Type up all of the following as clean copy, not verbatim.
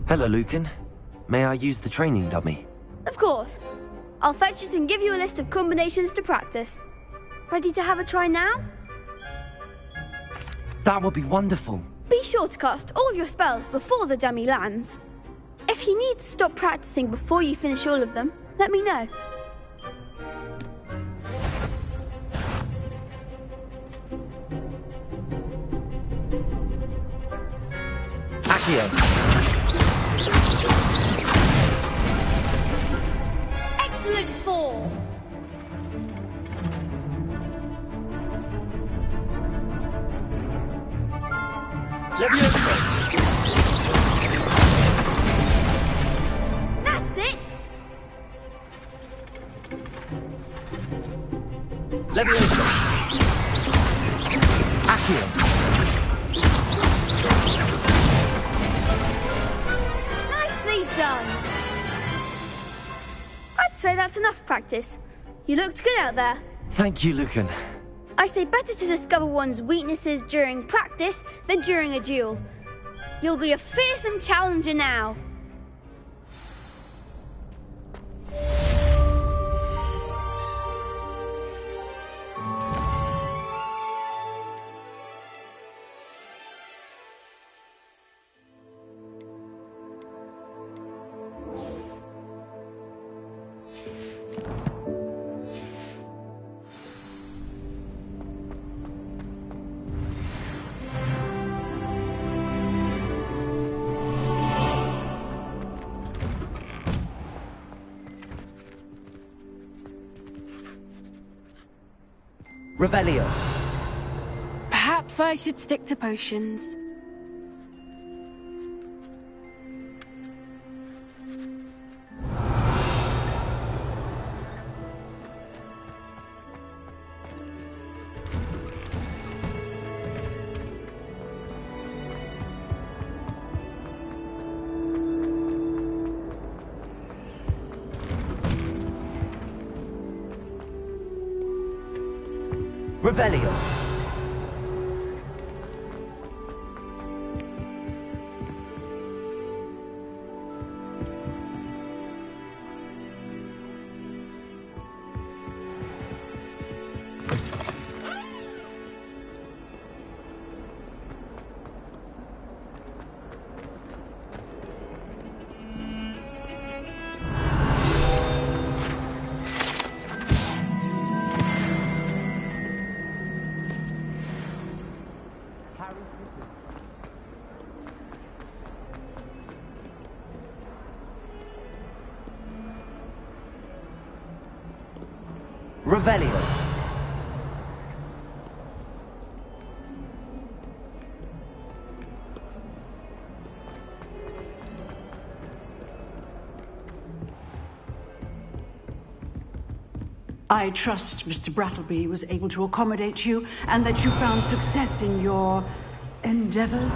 Hello, Lucan. May I use the training dummy? Of course. I'll fetch it and give you a list of combinations to practice. Ready to have a try now? That would be wonderful. Be sure to cast all your spells before the dummy lands. If you need to stop practicing before you finish all of them, let me know. Accio. Excellent form! Leviosa. That's it! Leviosa. Accio. Nicely done! I'd say that's enough practice. You looked good out there. Thank you, Lucan. I say better to discover one's weaknesses during practice than during a duel. You'll be a fearsome challenger now. Revelio. Perhaps I should stick to potions. Revelio. Revelio. I trust Mr. Brattleby was able to accommodate you and that you found success in your endeavors.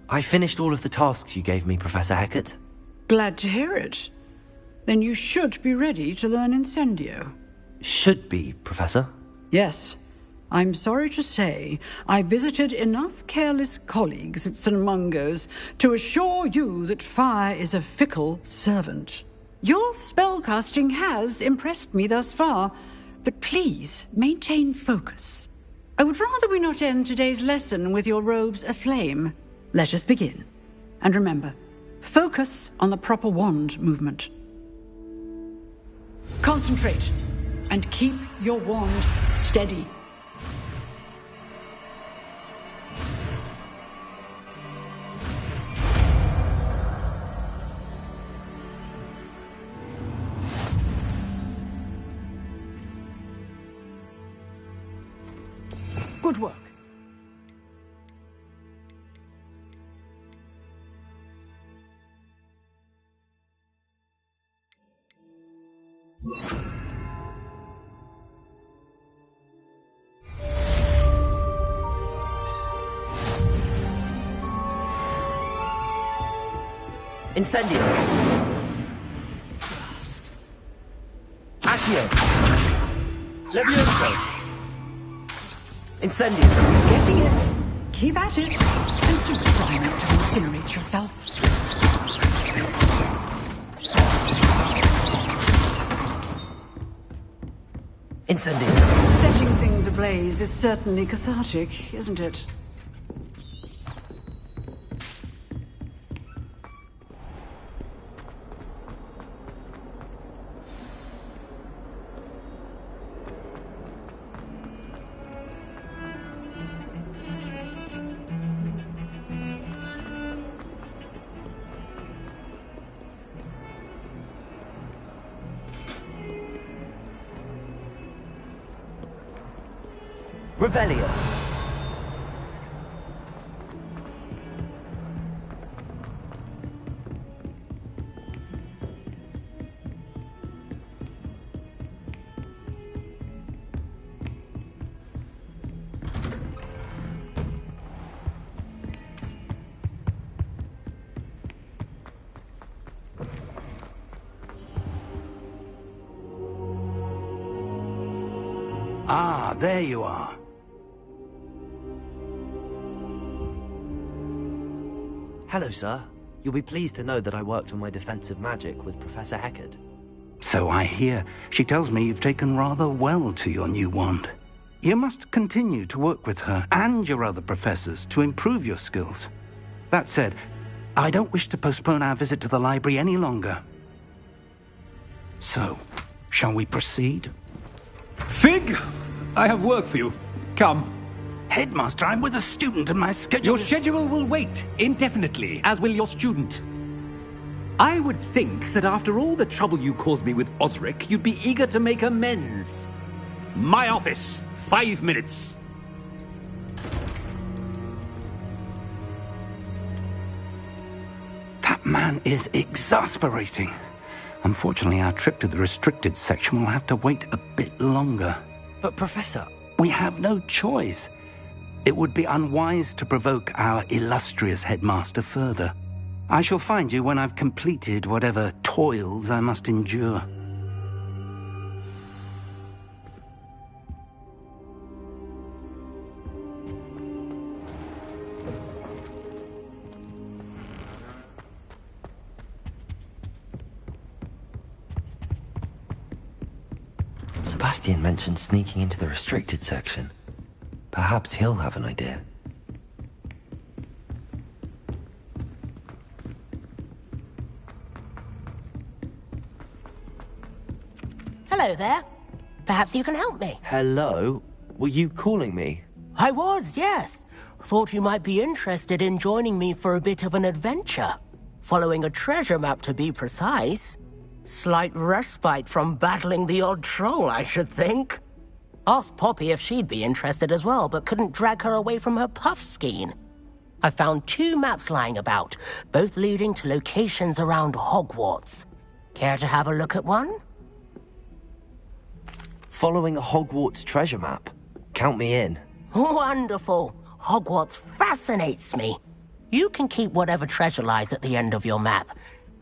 I finished all of the tasks you gave me, Professor Hecat. Glad to hear it. Then you should be ready to learn Incendio. Should be, Professor. Yes. I'm sorry to say, I visited enough careless colleagues at St. Mungo's to assure you that fire is a fickle servant. Your spellcasting has impressed me thus far, but please maintain focus. I would rather we not end today's lesson with your robes aflame. Let us begin. And remember, focus on the proper wand movement. Concentrate, and keep your wand steady. Good work. Incendio! Levioso! Incendio! Getting it. Keep at it. And do try not to incinerate yourself. Incendio! Setting things ablaze is certainly cathartic, isn't it? Revelio! Ah, there you are. Hello, sir. You'll be pleased to know that I worked on my defensive magic with Professor Hecat. So I hear. She tells me you've taken rather well to your new wand. You must continue to work with her and your other professors to improve your skills. That said, I don't wish to postpone our visit to the library any longer. So, shall we proceed? Fig! I have work for you. Come. Headmaster, I'm with a student and my schedule Your schedule will wait indefinitely, as will your student. I would think that after all the trouble you caused me with Osric, you'd be eager to make amends. My office, 5 minutes. That man is exasperating. Unfortunately, our trip to the restricted section will have to wait a bit longer. But, Professor... We have no choice. It would be unwise to provoke our illustrious headmaster further. I shall find you when I've completed whatever toils I must endure. Sebastian mentioned sneaking into the restricted section. Perhaps he'll have an idea. Hello there. Perhaps you can help me. Hello? Were you calling me? I was, yes. Thought you might be interested in joining me for a bit of an adventure. Following a treasure map, to be precise. Slight respite from battling the odd troll, I should think. Asked Poppy if she'd be interested as well, but couldn't drag her away from her puff skein. I found 2 maps lying about, both leading to locations around Hogwarts. Care to have a look at one? Following a Hogwarts treasure map? Count me in. Wonderful. Hogwarts fascinates me. You can keep whatever treasure lies at the end of your map.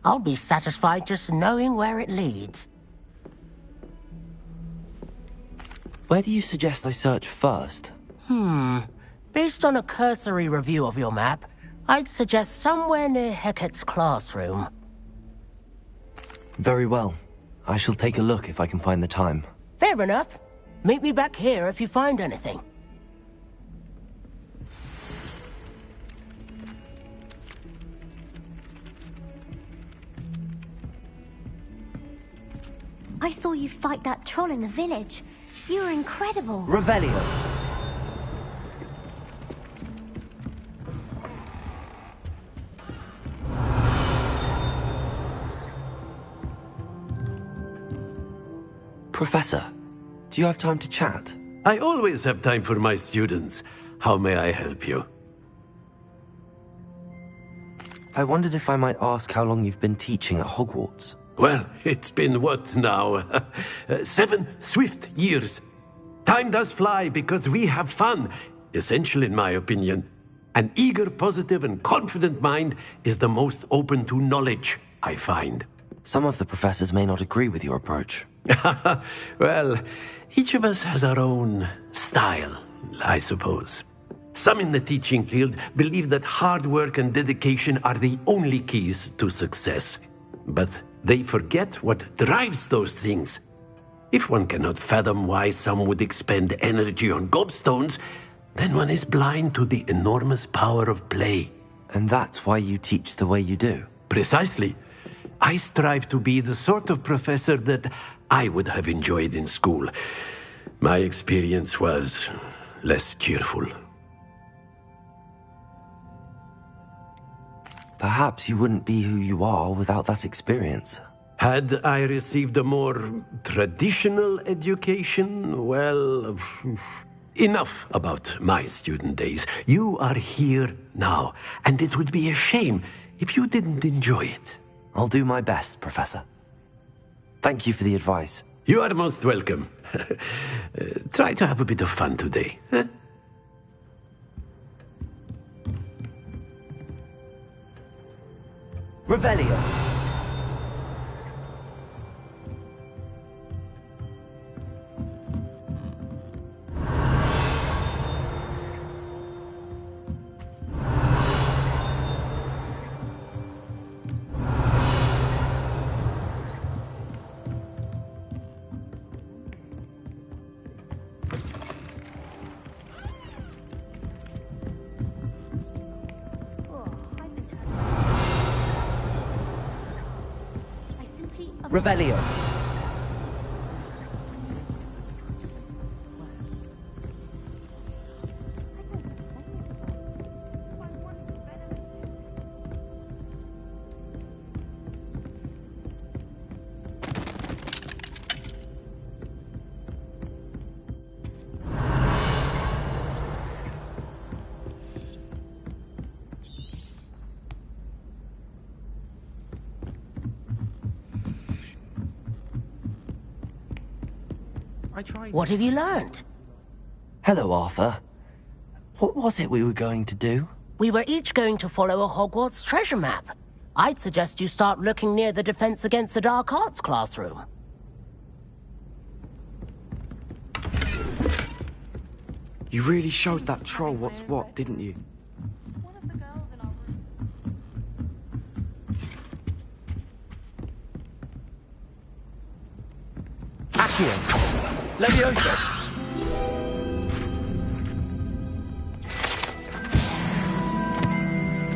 I'll be satisfied just knowing where it leads. Where do you suggest I search first? Based on a cursory review of your map, I'd suggest somewhere near Hecat's classroom. Very well. I shall take a look if I can find the time. Fair enough. Meet me back here if you find anything. I saw you fight that troll in the village. You were incredible. Revelio! Professor, do you have time to chat? I always have time for my students. How may I help you? I wondered if I might ask how long you've been teaching at Hogwarts. Well, it's been what now? 7 swift years. Time does fly because we have fun. Essential in my opinion. An eager, positive, and confident mind is the most open to knowledge, I find. Some of the professors may not agree with your approach. Well, each of us has our own style, I suppose. Some in the teaching field believe that hard work and dedication are the only keys to success. But they forget what drives those things. If one cannot fathom why some would expend energy on gobstones, then one is blind to the enormous power of play. And that's why you teach the way you do? Precisely. I strive to be the sort of professor that I would have enjoyed in school. My experience was less cheerful. Perhaps you wouldn't be who you are without that experience. Had I received a more traditional education, well, enough about my student days. You are here now, and it would be a shame if you didn't enjoy it. I'll do my best, Professor. Thank you for the advice. You are most welcome. Try to have a bit of fun today. Huh? Revelio. Revelio. What have you learned? Hello, Arthur. What was it we were going to do? We were each going to follow a Hogwarts treasure map. I'd suggest you start looking near the Defense Against the Dark Arts classroom. You really showed that troll what's what, didn't you? Accio. Levioso.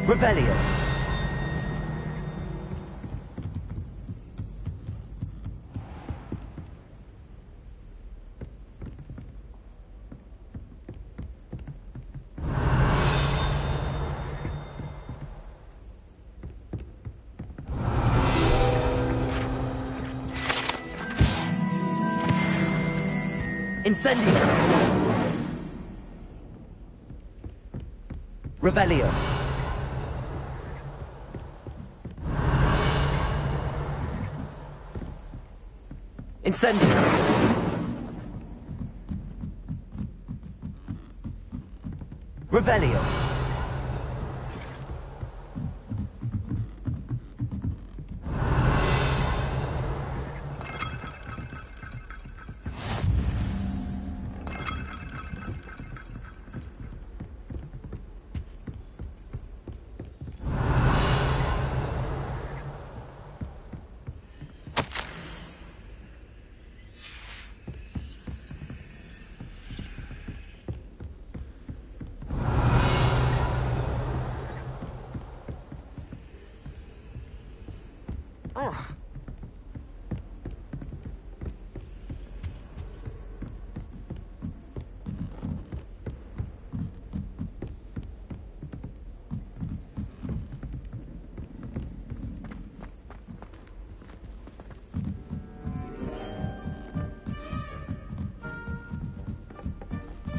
Revelio. Incendio. Revelio. Incendio. Revelio.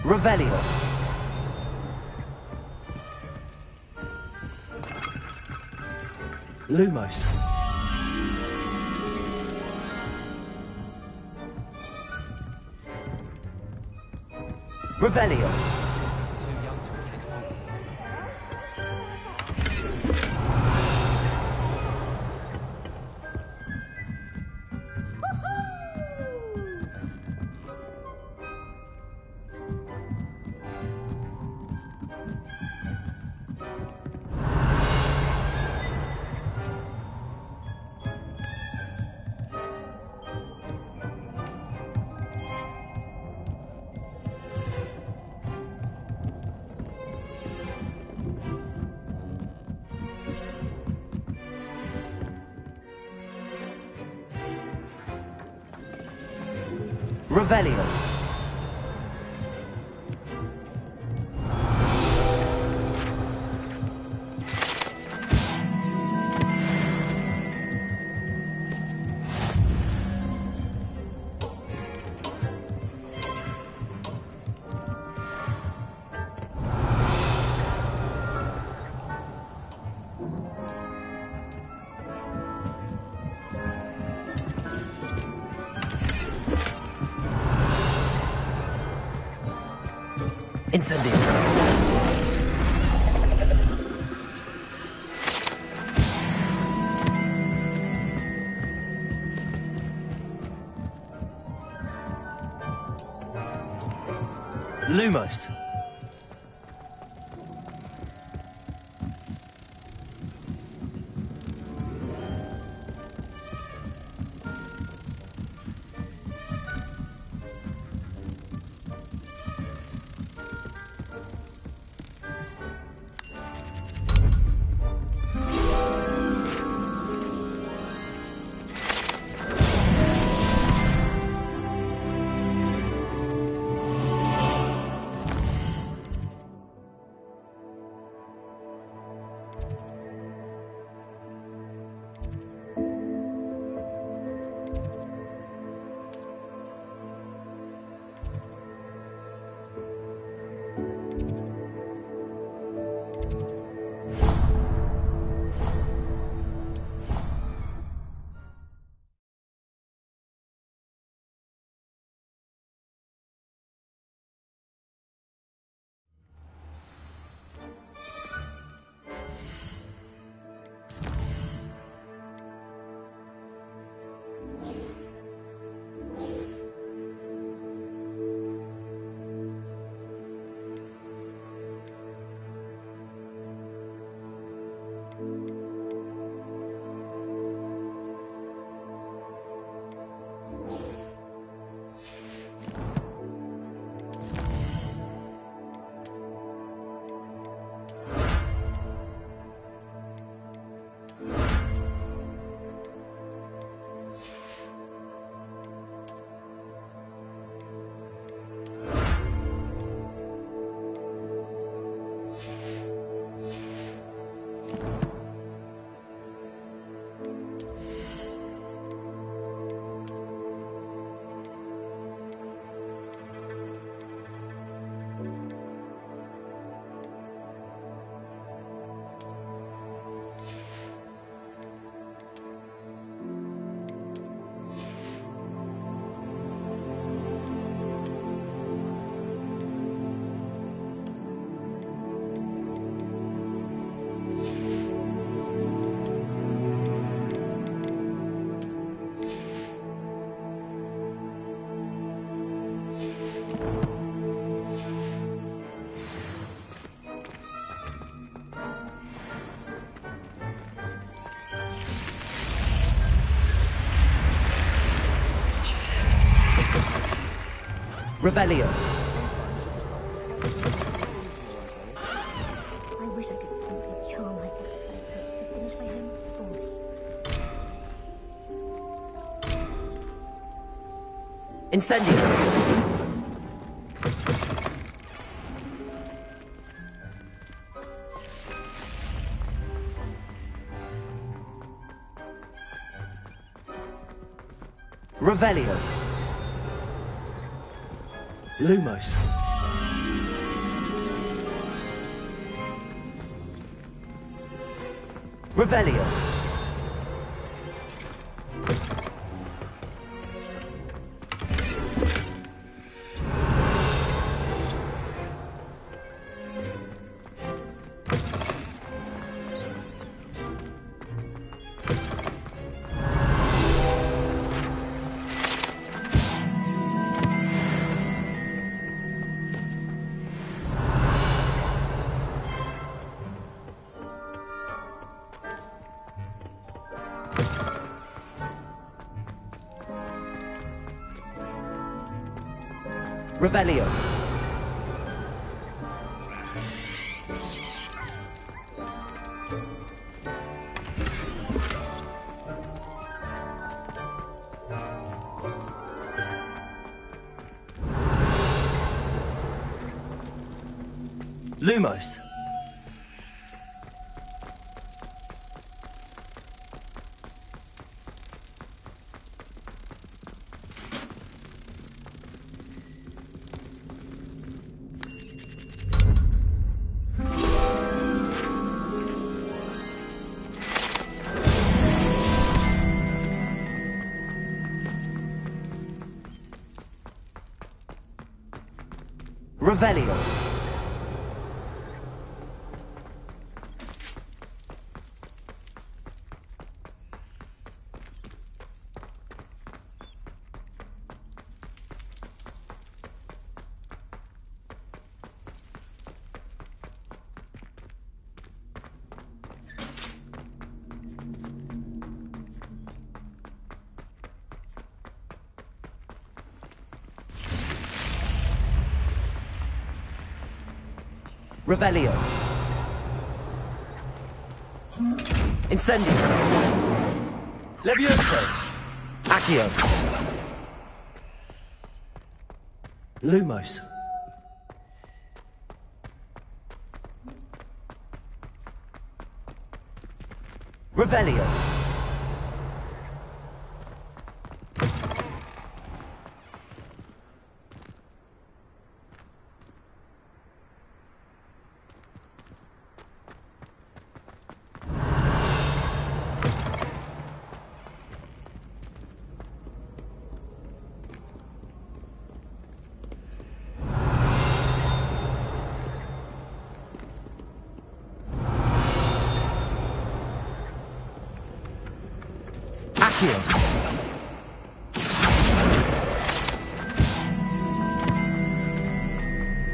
Revelio. Lumos. Revelio. Revelio. Incendio. Lumos. Revelio. I wish I could simply charm my ex to finish my home for me. Incendio. Revelio. Lumos. Revelio. Revelio. Lumos. Revelio. Revelio. Incendio. Levioso. Accio. Lumos. Revelio.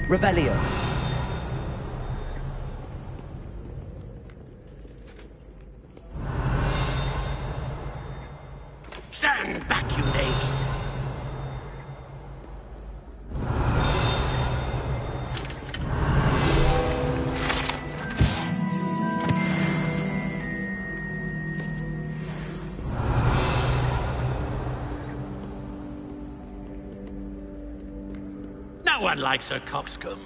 Revelio. Stand back, you knaves! No one likes a coxcomb.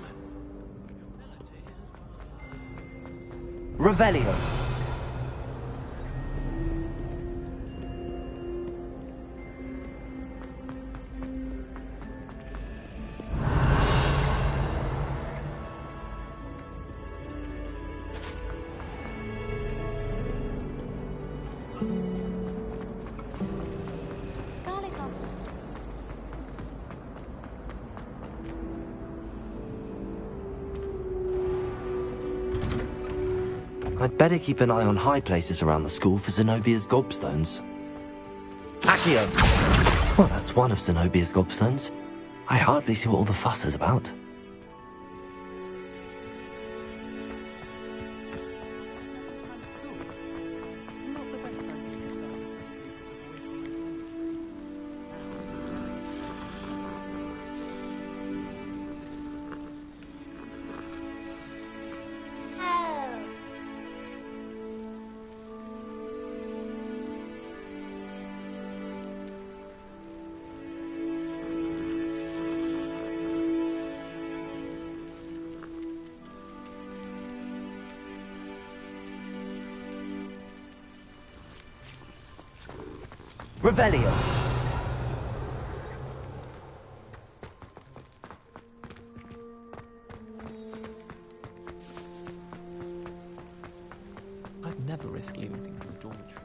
Revelio. I'd better keep an eye on high places around the school for Zenobia's gobstones. Accio! Well, that's one of Zenobia's gobstones. I hardly see what all the fuss is about. Revelio. I'd never risk leaving things in the dormitory.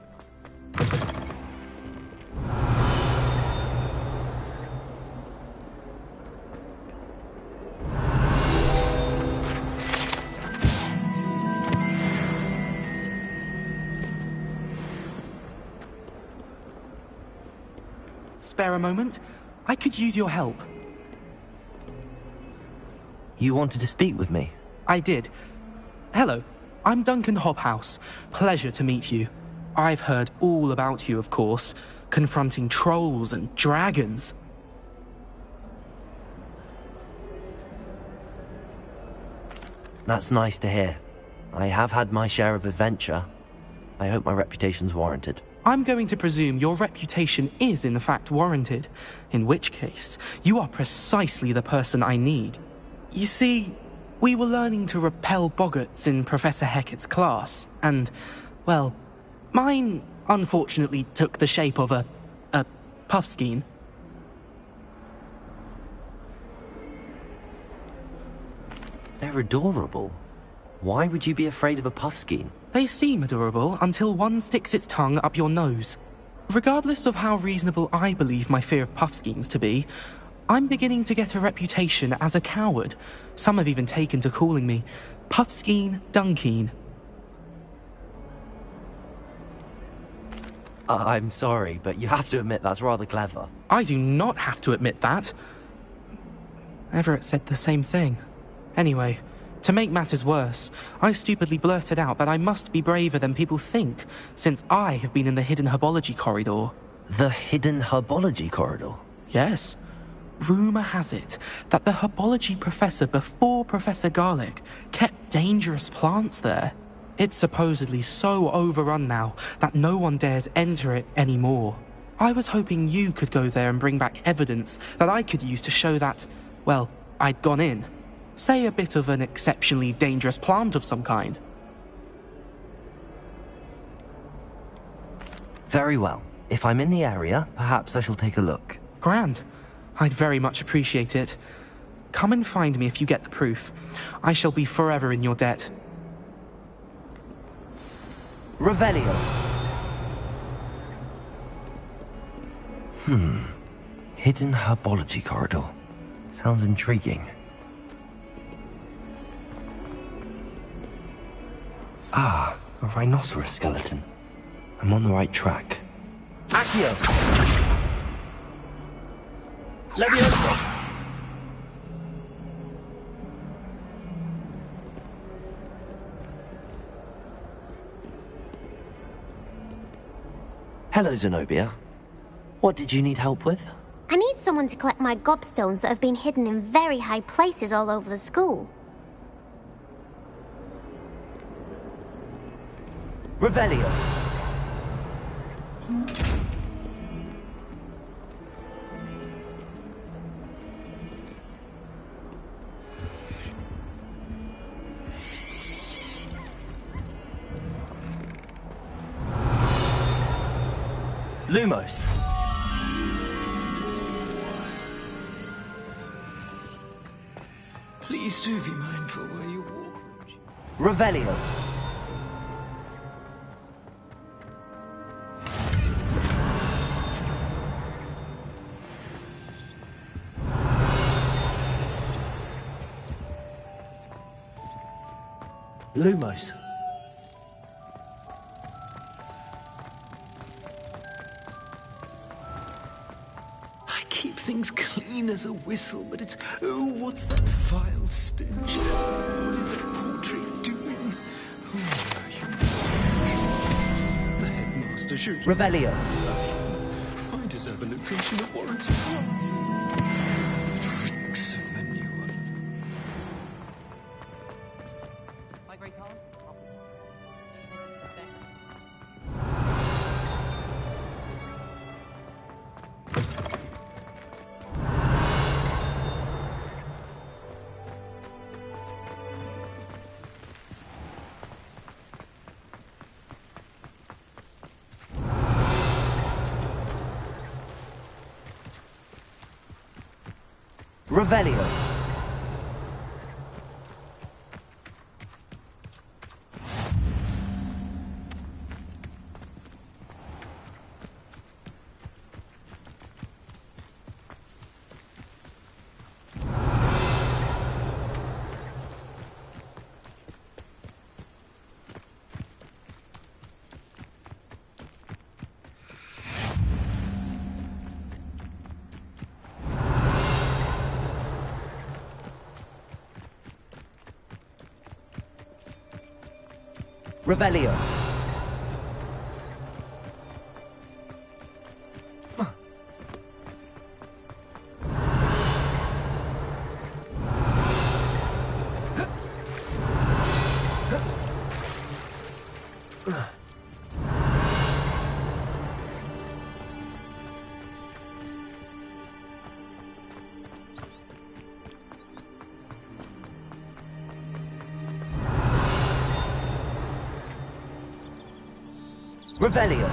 Spare a moment? I could use your help. You wanted to speak with me? I did. Hello, I'm Duncan Hobhouse. Pleasure to meet you. I've heard all about you, of course, confronting trolls and dragons. That's nice to hear. I have had my share of adventure. I hope my reputation's warranted. I'm going to presume your reputation is in fact warranted, in which case, you are precisely the person I need. You see, We were learning to repel boggarts in Professor Hecat's class, and, well, mine unfortunately took the shape of a puffskein. They're adorable. Why would you be afraid of a puffskein? They seem adorable until one sticks its tongue up your nose. Regardless of how reasonable I believe my fear of puffskeins to be, I'm beginning to get a reputation as a coward. Some have even taken to calling me Puffskein Dunkeen. I'm sorry, but you have to admit that's rather clever. I do not have to admit that. Everett said the same thing. Anyway, to make matters worse, I stupidly blurted out that I must be braver than people think, since I have been in the hidden herbology corridor. The hidden herbology corridor? Yes. Rumour has it that the herbology professor before Professor Garlick kept dangerous plants there. It's supposedly so overrun now that no one dares enter it anymore. I was hoping you could go there and bring back evidence that I could use to show that, well, I'd gone in. Say a bit of an exceptionally dangerous plant of some kind. Very well. If I'm in the area, perhaps I shall take a look. Grand. I'd very much appreciate it. Come and find me if you get the proof. I shall be forever in your debt. Revelio. Hidden herbology corridor. Sounds intriguing. Ah, a rhinoceros skeleton. I'm on the right track. Accio! Leviosa! Hello, Zenobia. What did you need help with? I need someone to collect my gobstones that have been hidden in very high places all over the school. Revelio. Lumos. Please do be mindful where you walk. Revelio. Lumos. I keep things clean as a whistle, but it's... Oh, what's that vile stench? What is that portrait doing? Oh, the headmaster should... Revelio. I deserve a location that warrants it. It reeks of manure. Hi, Grey Colin. Revelio. Revelio. Revelio.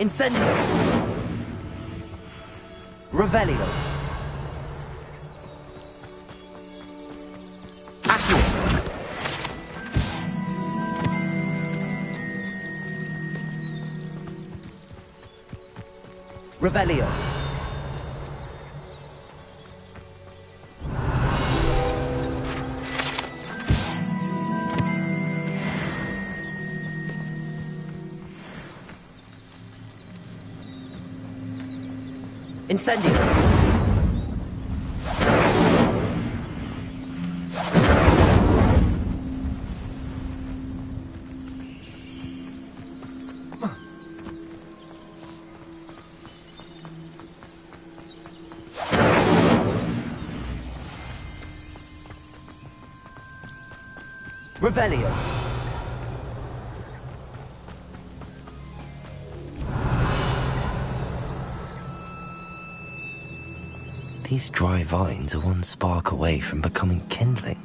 Incendio. Revelio. Accio. Revelio. Incendio. Revelio. These dry vines are one spark away from becoming kindling.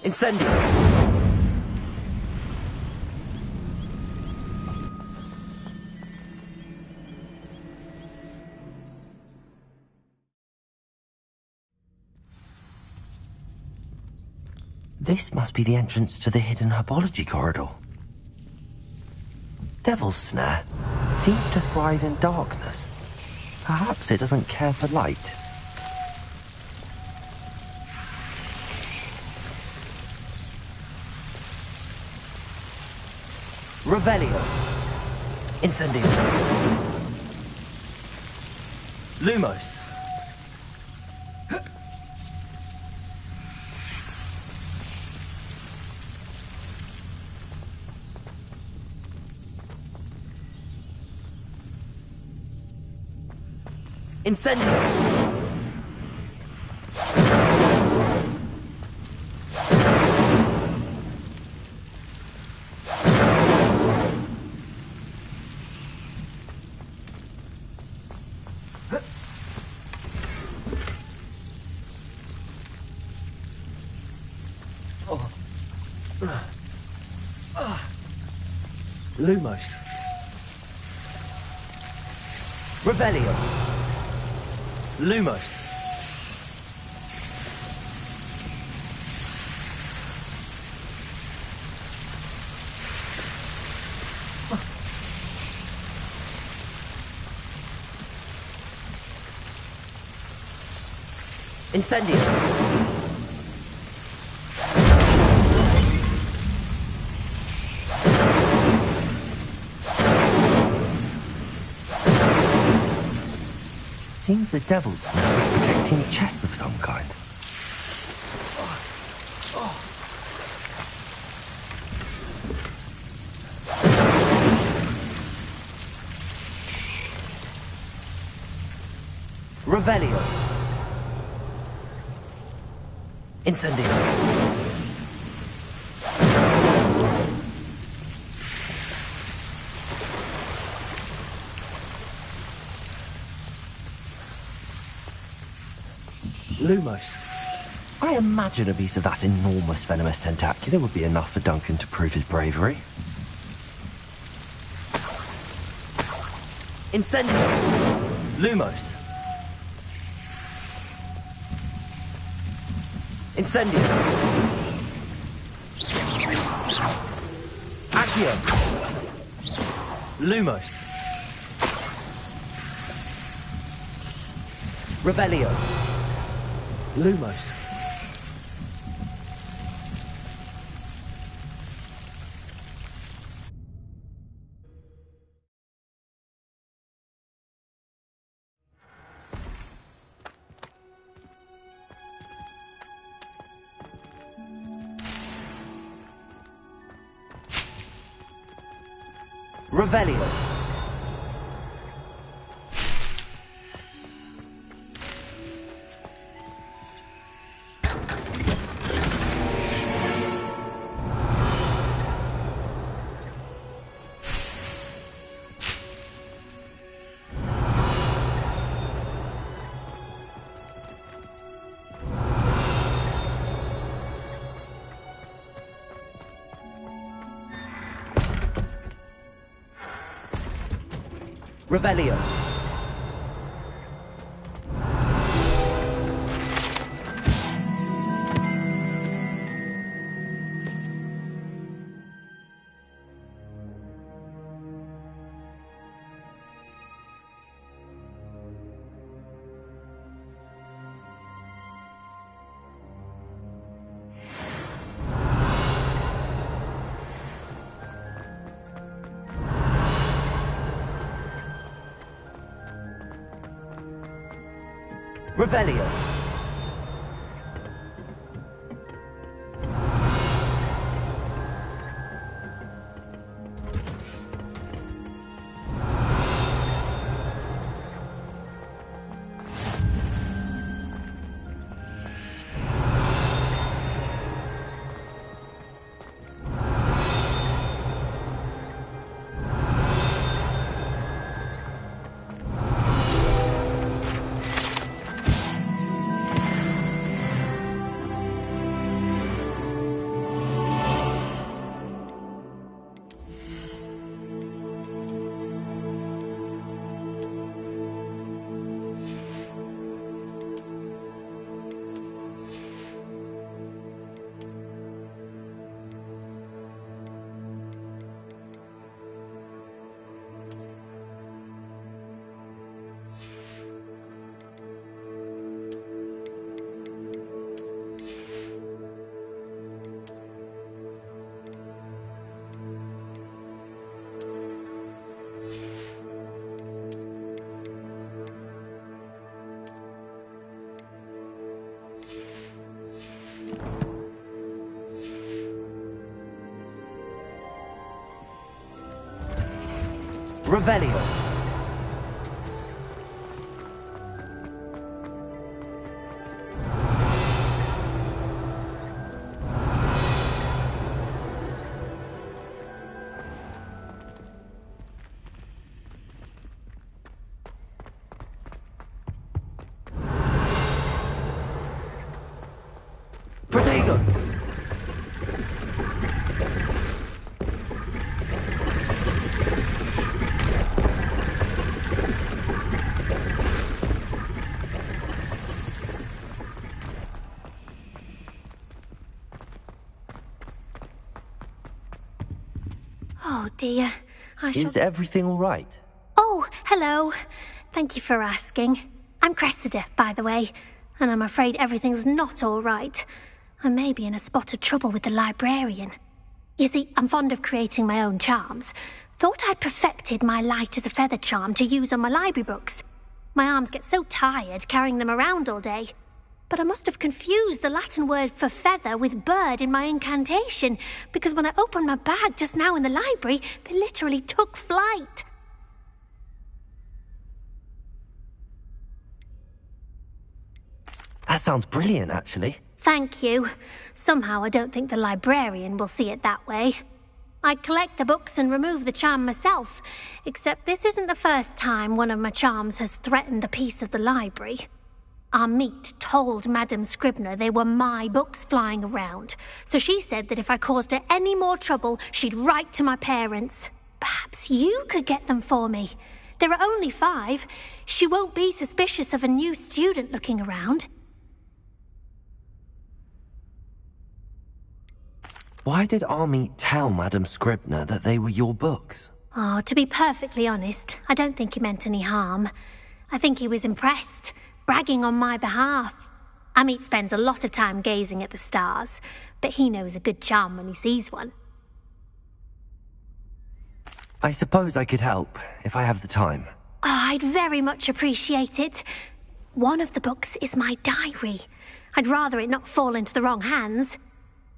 Incendio. This must be the entrance to the hidden herbology corridor. Devil's Snare seems to thrive in darkness. Perhaps it doesn't care for light. Revelio. Incendio. Lumos. Incendio. Lumos. Revelio. Lumos. Incendio. Seems the Devil's Snare is protecting a chest of some kind. Revelio. Incendio. Lumos. I imagine a piece of that enormous venomous tentacular would be enough for Duncan to prove his bravery. Incendio. Lumos. Incendio. Accio. Lumos. Revelio. Lumos. Revelio. Revelio. Revelio. Revelio. Protego. Oh dear. Is everything all right? Oh, hello. Thank you for asking. I'm Cressida, by the way, and I'm afraid everything's not all right. I may be in a spot of trouble with the librarian. You see, I'm fond of creating my own charms. Thought I'd perfected my light as a feather charm to use on my library books. My arms get so tired carrying them around all day. But I must have confused the Latin word for feather with bird in my incantation, because when I opened my bag just now in the library, they literally took flight. That sounds brilliant, actually. Thank you. Somehow I don't think the librarian will see it that way. I collect the books and remove the charm myself, except this isn't the first time one of my charms has threatened the peace of the library. Amit told Madame Scribner they were my books flying around, so she said that if I caused her any more trouble, she'd write to my parents. Perhaps you could get them for me. There are only 5. She won't be suspicious of a new student looking around. Why did Army tell Madame Scribner that they were your books? Oh, to be perfectly honest, I don't think he meant any harm. I think he was impressed, bragging on my behalf. Amit spends a lot of time gazing at the stars, but he knows a good charm when he sees one. I suppose I could help, if I have the time. Oh, I'd very much appreciate it. One of the books is my diary. I'd rather it not fall into the wrong hands.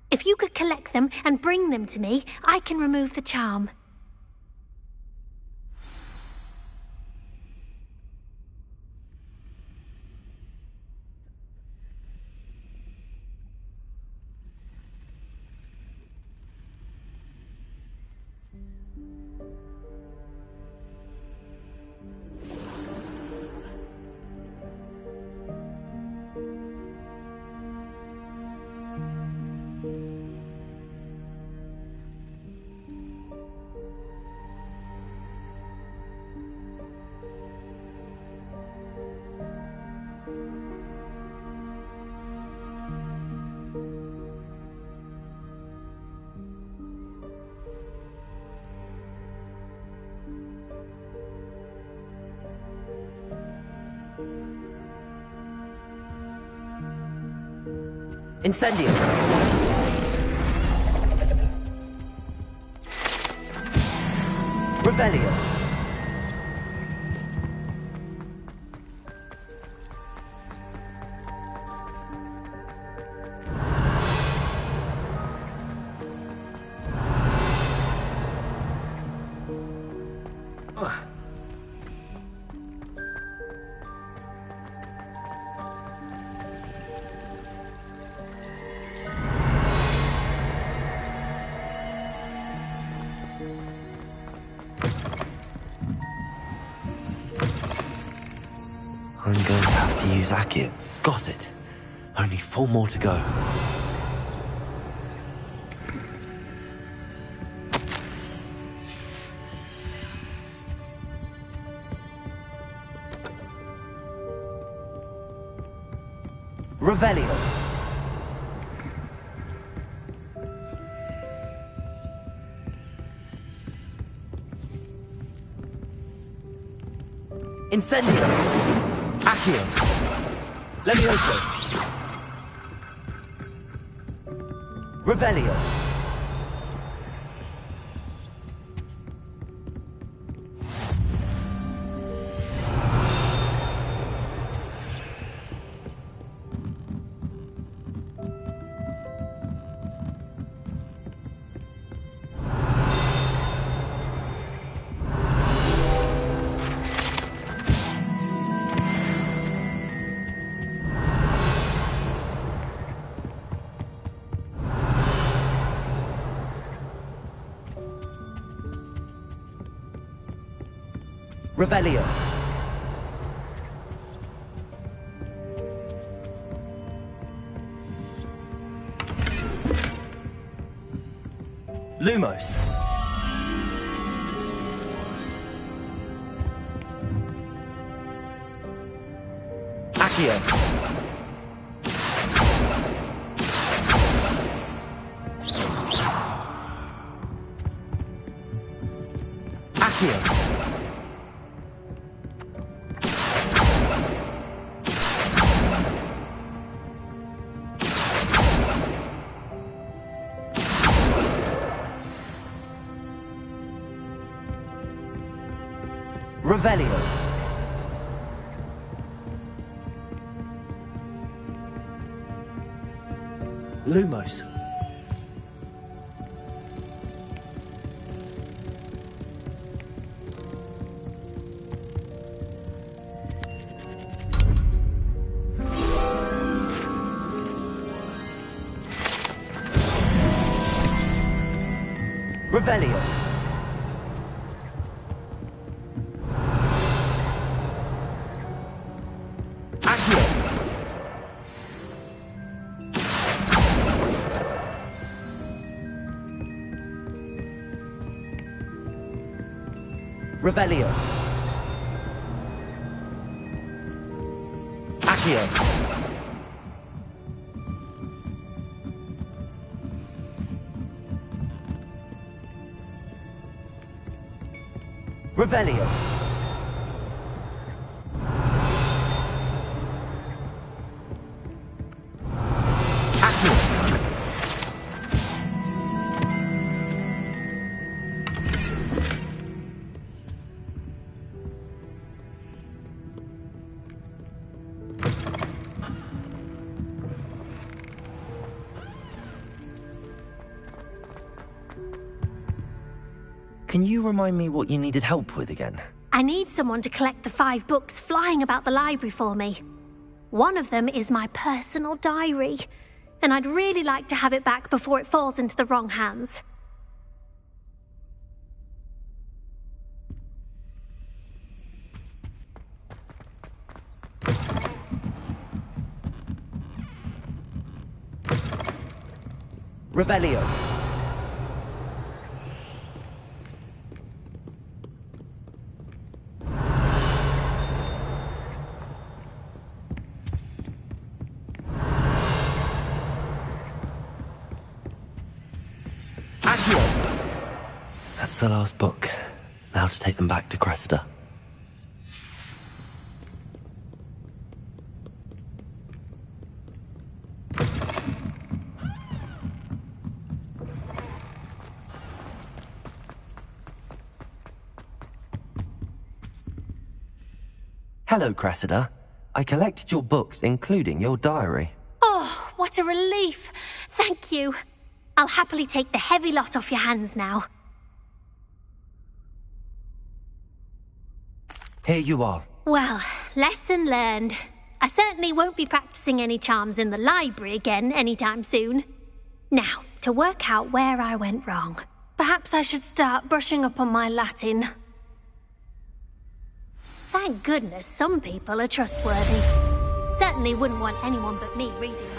If you could collect them and bring them to me, I can remove the charm. Incendio! Revelio! I'm going to have to use Accio. Got it. Only 4 more to go. Revelio. Incendio. Accio. Levioso. Revelio. Revelio. Lumos. Accio. Accio. Revelio. Lumos. Revelio. Revelio. Accio. Revelio. Accio. Can you remind me what you needed help with again? I need someone to collect the 5 books flying about the library for me. One of them is my personal diary, and I'd really like to have it back before it falls into the wrong hands. Revelio. That's the last book. Now to take them back to Cressida. Hello, Cressida. I collected your books, including your diary. Oh, what a relief. Thank you. I'll happily take the heavy lot off your hands now. Here you are. Well, lesson learned. I certainly won't be practicing any charms in the library again anytime soon. Now, to work out where I went wrong. Perhaps I should start brushing up on my Latin. Thank goodness some people are trustworthy. Certainly wouldn't want anyone but me reading mine.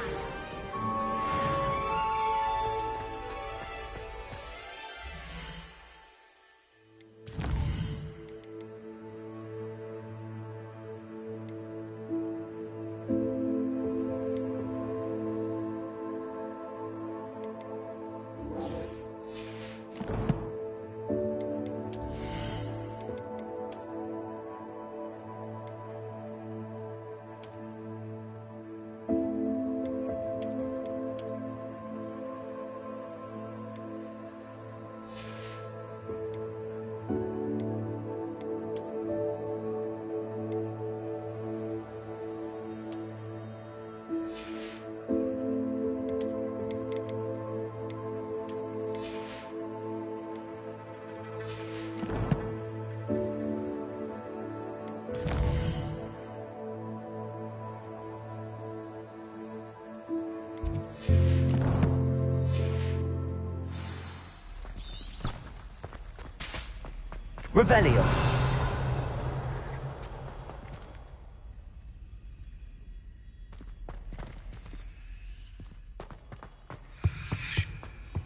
Revelio.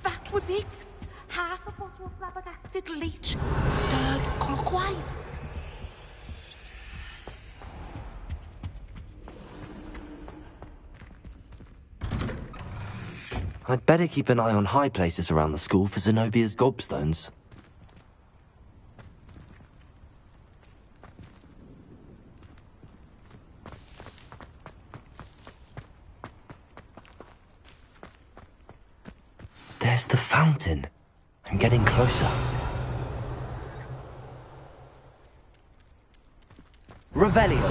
That was it. Half a bottle of flabbergasted leech, stirred clockwise. I'd better keep an eye on high places around the school for Zenobia's gobstones. There's the fountain. I'm getting closer. Revelio.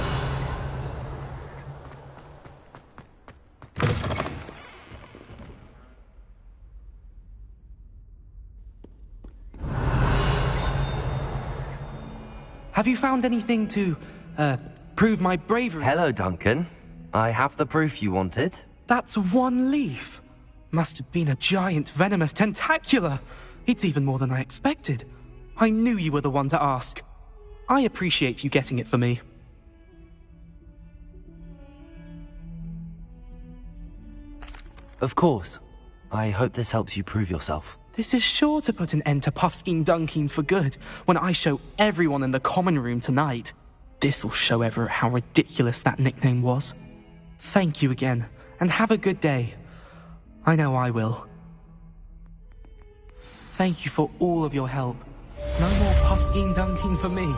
Have you found anything to, prove my bravery? Hello, Duncan. I have the proof you wanted. That's one leaf. Must have been a giant venomous tentacula. It's even more than I expected. I knew you were the one to ask. I appreciate you getting it for me. Of course. I hope this helps you prove yourself. This is sure to put an end to Puffskein Dunkeen for good when I show everyone in the common room tonight. This'll show Everett how ridiculous that nickname was. Thank you again, and have a good day. I know I will. Thank you for all of your help. No more Puffskein Dunkeen for me.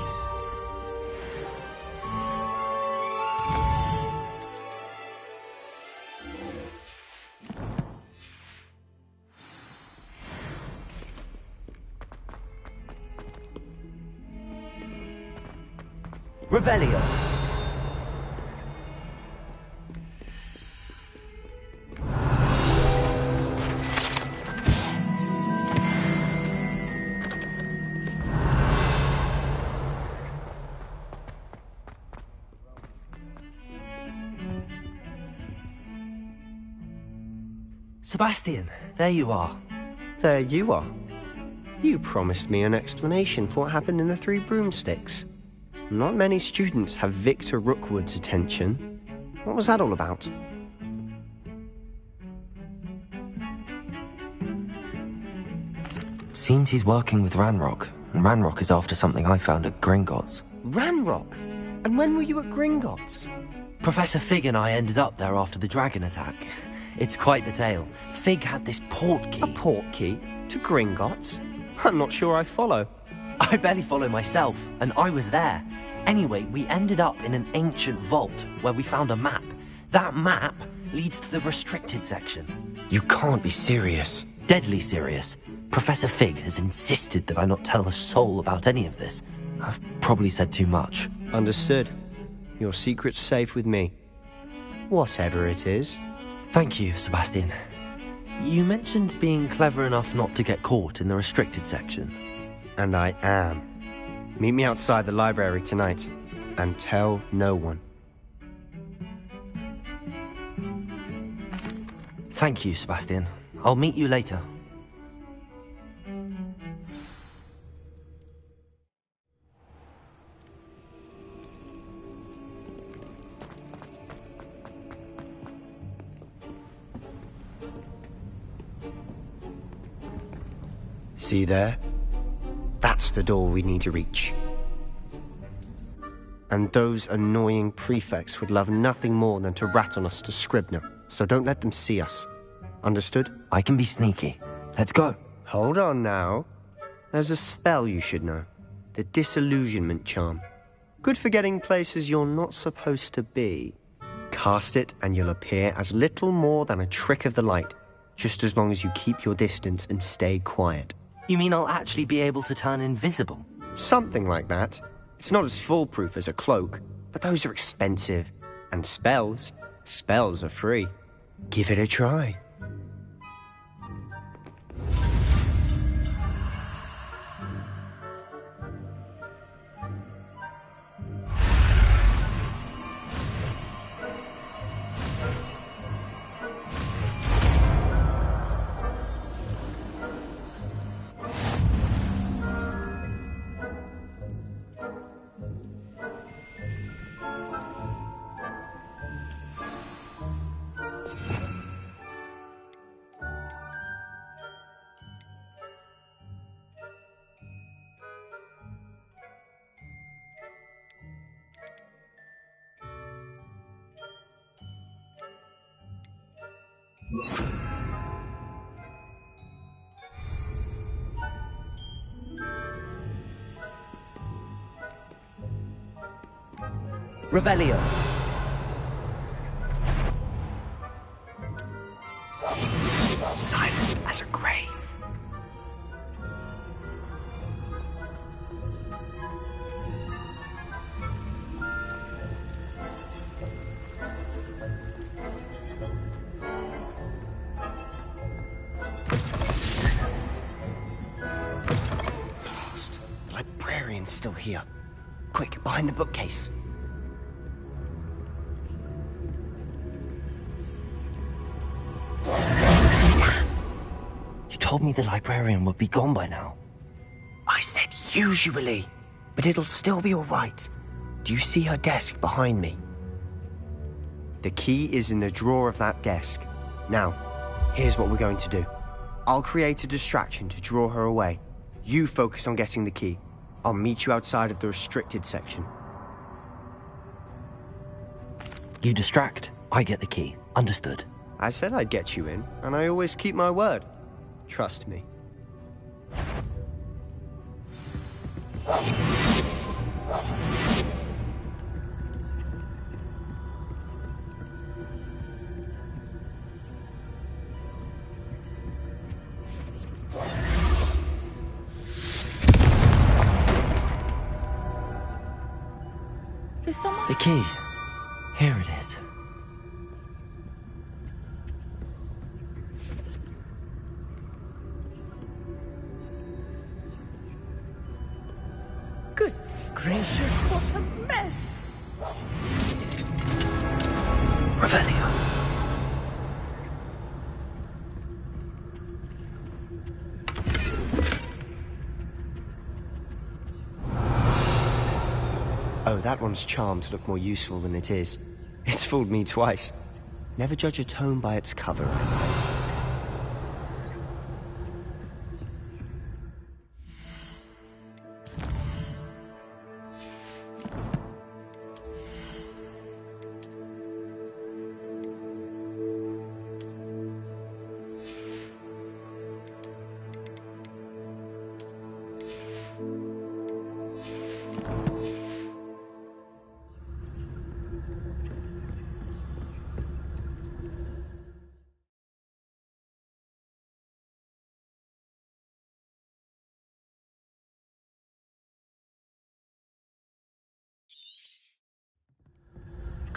Revelio. Sebastian, there you are. There you are. You promised me an explanation for what happened in the Three Broomsticks. Not many students have Victor Rookwood's attention. What was that all about? Seems he's working with Ranrock, and Ranrock is after something I found at Gringotts. Ranrock? And when were you at Gringotts? Professor Fig and I ended up there after the dragon attack. It's quite the tale. Fig had this port key. A port key? To Gringotts? I'm not sure I follow. I barely follow myself, and I was there. Anyway, we ended up in an ancient vault where we found a map. That map leads to the restricted section. You can't be serious. Deadly serious. Professor Fig has insisted that I not tell a soul about any of this. I've probably said too much. Understood. Your secret's safe with me. Whatever it is. Thank you, Sebastian. You mentioned being clever enough not to get caught in the restricted section. And I am. Meet me outside the library tonight, and tell no one. Thank you, Sebastian. I'll meet you later. See there? That's the door we need to reach. And those annoying prefects would love nothing more than to rat on us to Scribner, so don't let them see us. Understood? I can be sneaky. Let's go. Hold on now. There's a spell you should know. The Disillusionment Charm. Good for getting places you're not supposed to be. Cast it and you'll appear as little more than a trick of the light, just as long as you keep your distance and stay quiet. You mean I'll actually be able to turn invisible? Something like that. It's not as foolproof as a cloak, but those are expensive. And spells are free. Give it a try. Revelio. Silent as a grave. Blast. The librarian's still here. Quick, behind the bookcase. You told me the librarian would be gone by now. I said usually, but it'll still be all right. Do you see her desk behind me? The key is in the drawer of that desk. Now, here's what we're going to do. I'll create a distraction to draw her away. You focus on getting the key. I'll meet you outside of the restricted section. You distract, I get the key. Understood. I said I'd get you in, and I always keep my word. Trust me. The key. Here it is. Goodness gracious, what a mess! Revelio. Oh, that one's charmed to look more useful than it is. It's fooled me twice. Never judge a tome by its cover, I say.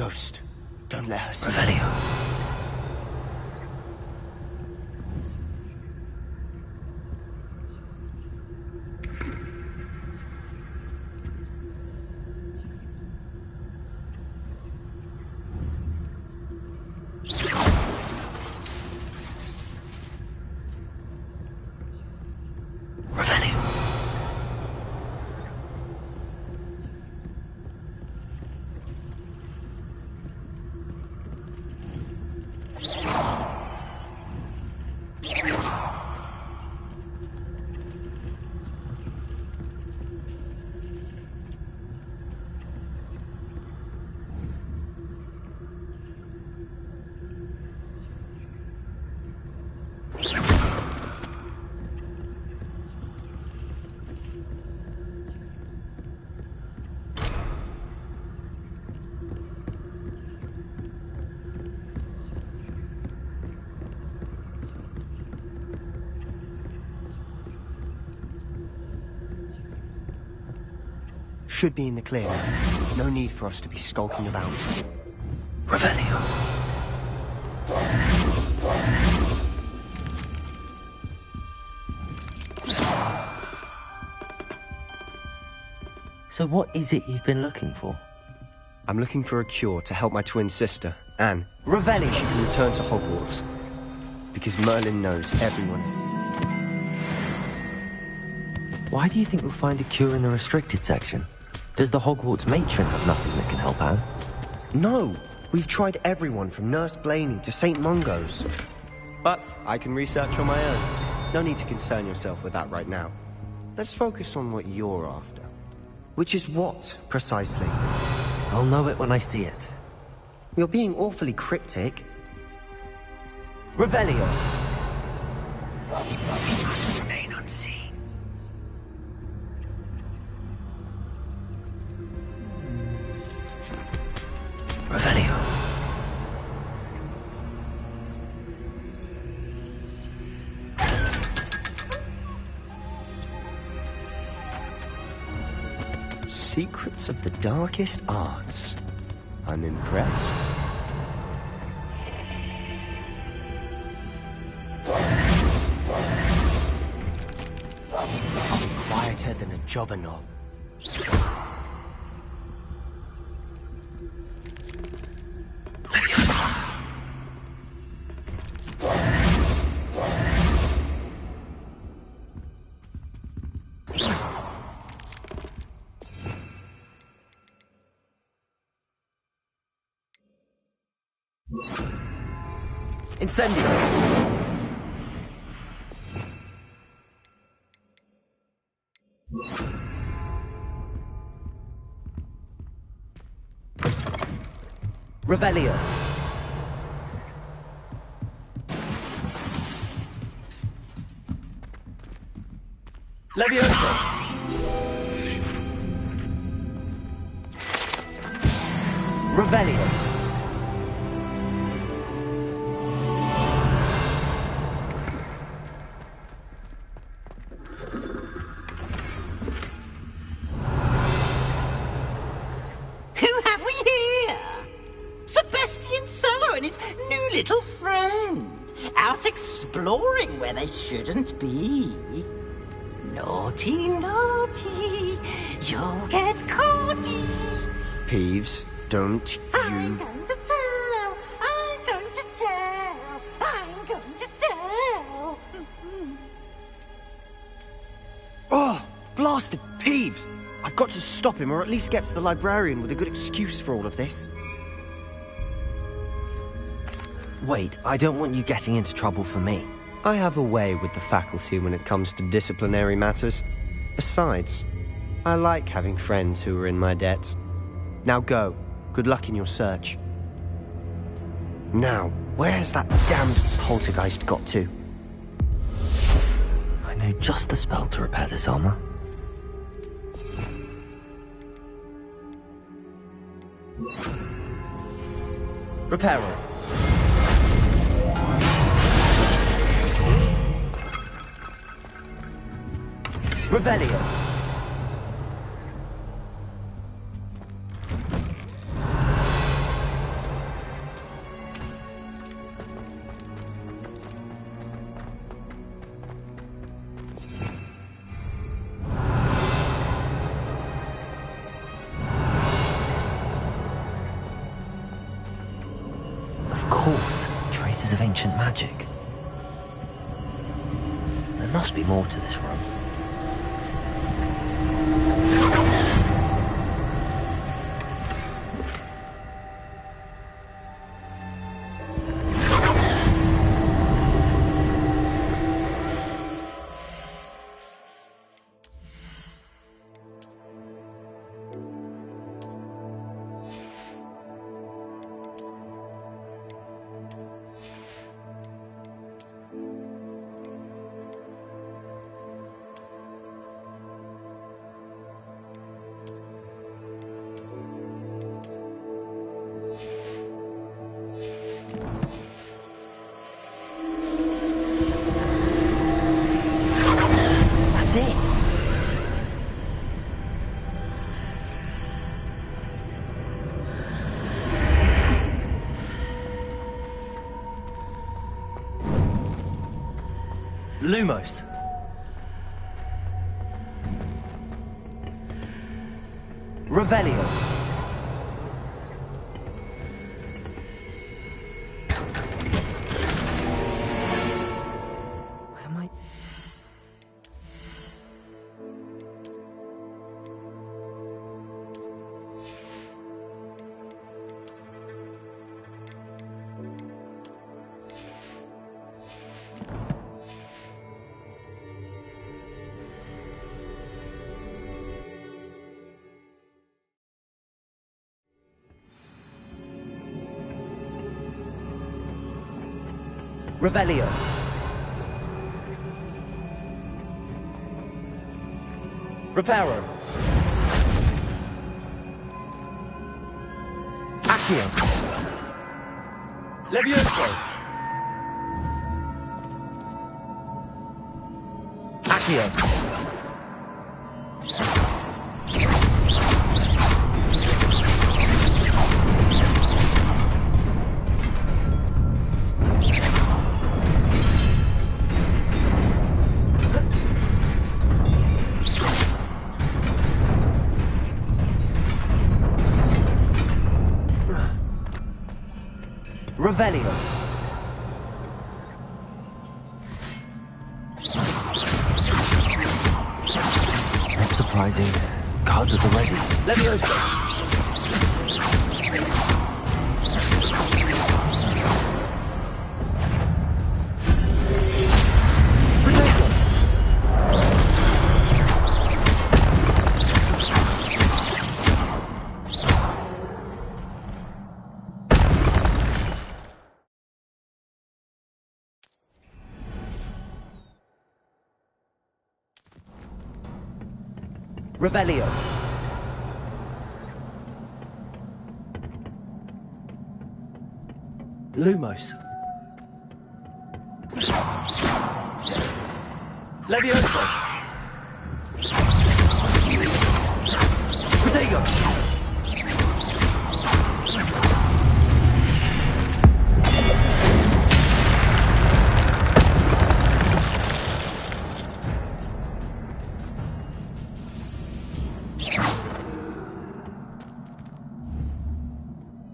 Ghost, don't let her see. Revelio. Should be in the clear. No need for us to be skulking about. Revelio. So what is it you've been looking for? I'm looking for a cure to help my twin sister, Anne. Revelio. She can return to Hogwarts. Because Merlin knows everyone. Why do you think we'll find a cure in the restricted section? Does the Hogwarts matron have nothing that can help Anne? No! We've tried everyone from Nurse Blaney to St. Mungo's. But I can research on my own. No need to concern yourself with that right now. Let's focus on what you're after. Which is what, precisely? I'll know it when I see it. You're being awfully cryptic. Revelio! We must remain unseen. Revelio. Secrets of the darkest arts. I'm impressed. I'll be quieter than a jobberknoll. Incendio! Revelio! Leviosa! Revelio! Little friend, out exploring where they shouldn't be. Naughty, naughty, you'll get caughty. Peeves, don't you... I'm going to tell, I'm going to tell, I'm going to tell. Oh, blasted Peeves! I've got to stop him, or at least get to the librarian with a good excuse for all of this. Wait, I don't want you getting into trouble for me. I have a way with the faculty when it comes to disciplinary matters. Besides, I like having friends who are in my debt. Now go. Good luck in your search. Now, where's that damned poltergeist got to? I know just the spell to repair this armor. Reparo. Revelio. ancient magic. There must be more to this room. That's it. Lumos. Revelio. Where am I? Revelio. Reparo. Accio. Levioso. Accio. Revelio. Not surprising. Cards at the ready. Levioso. Revelio. Lumos. Levioso. Protego.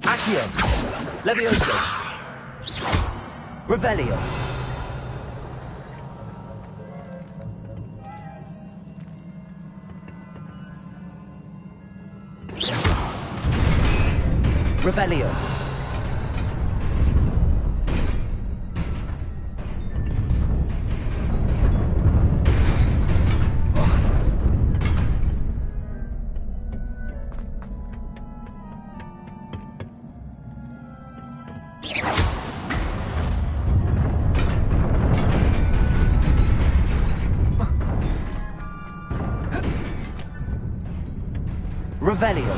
Accio. Levioso. Revelio. Revelio. Revelio.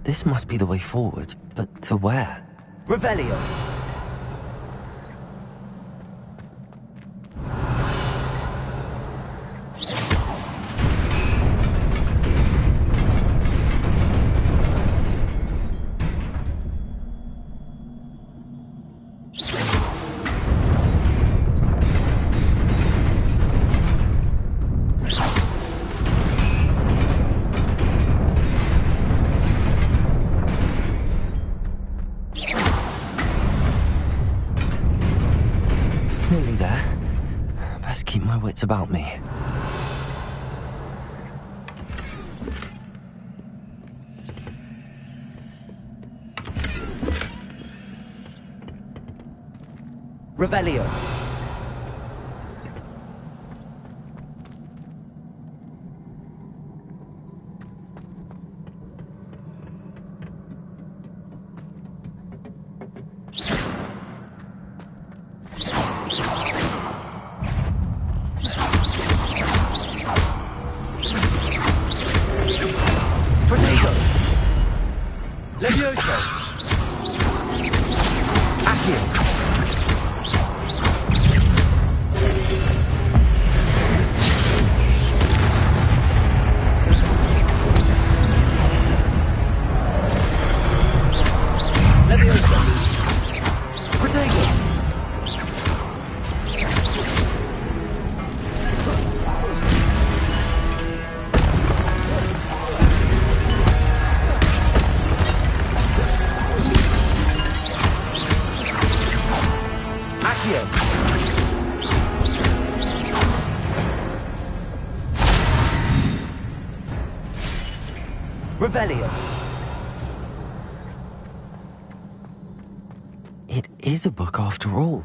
This must be the way forward, but to where? Revelio! what's about me. Revelio. Protego! Levioso! Accio! Revelio. It is a book after all.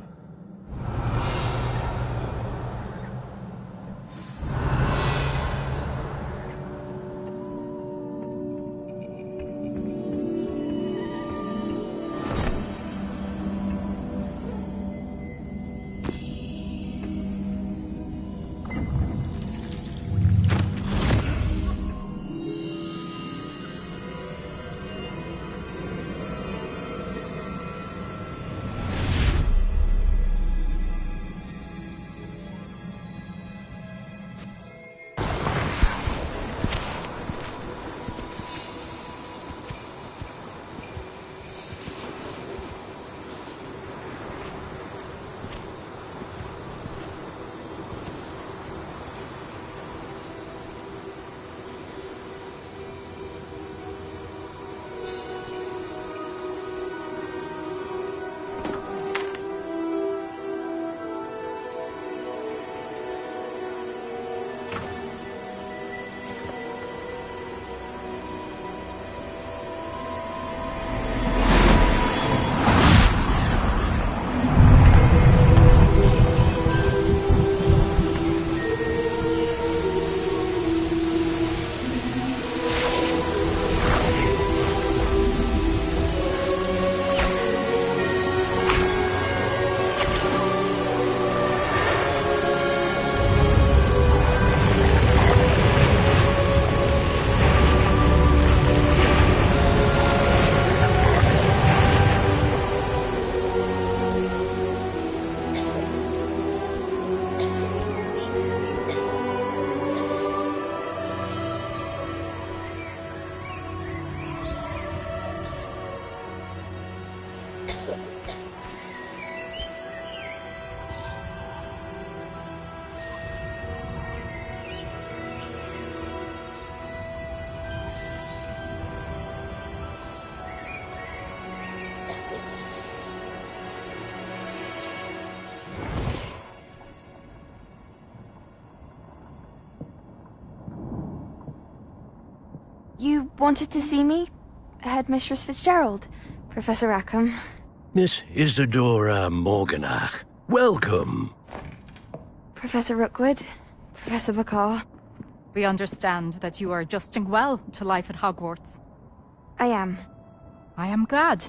You wanted to see me? Headmistress Fitzgerald, Professor Rackham. Miss Isadora Morganach, welcome. Professor Rookwood, Professor Bakar. We understand that you are adjusting well to life at Hogwarts. I am. I am glad.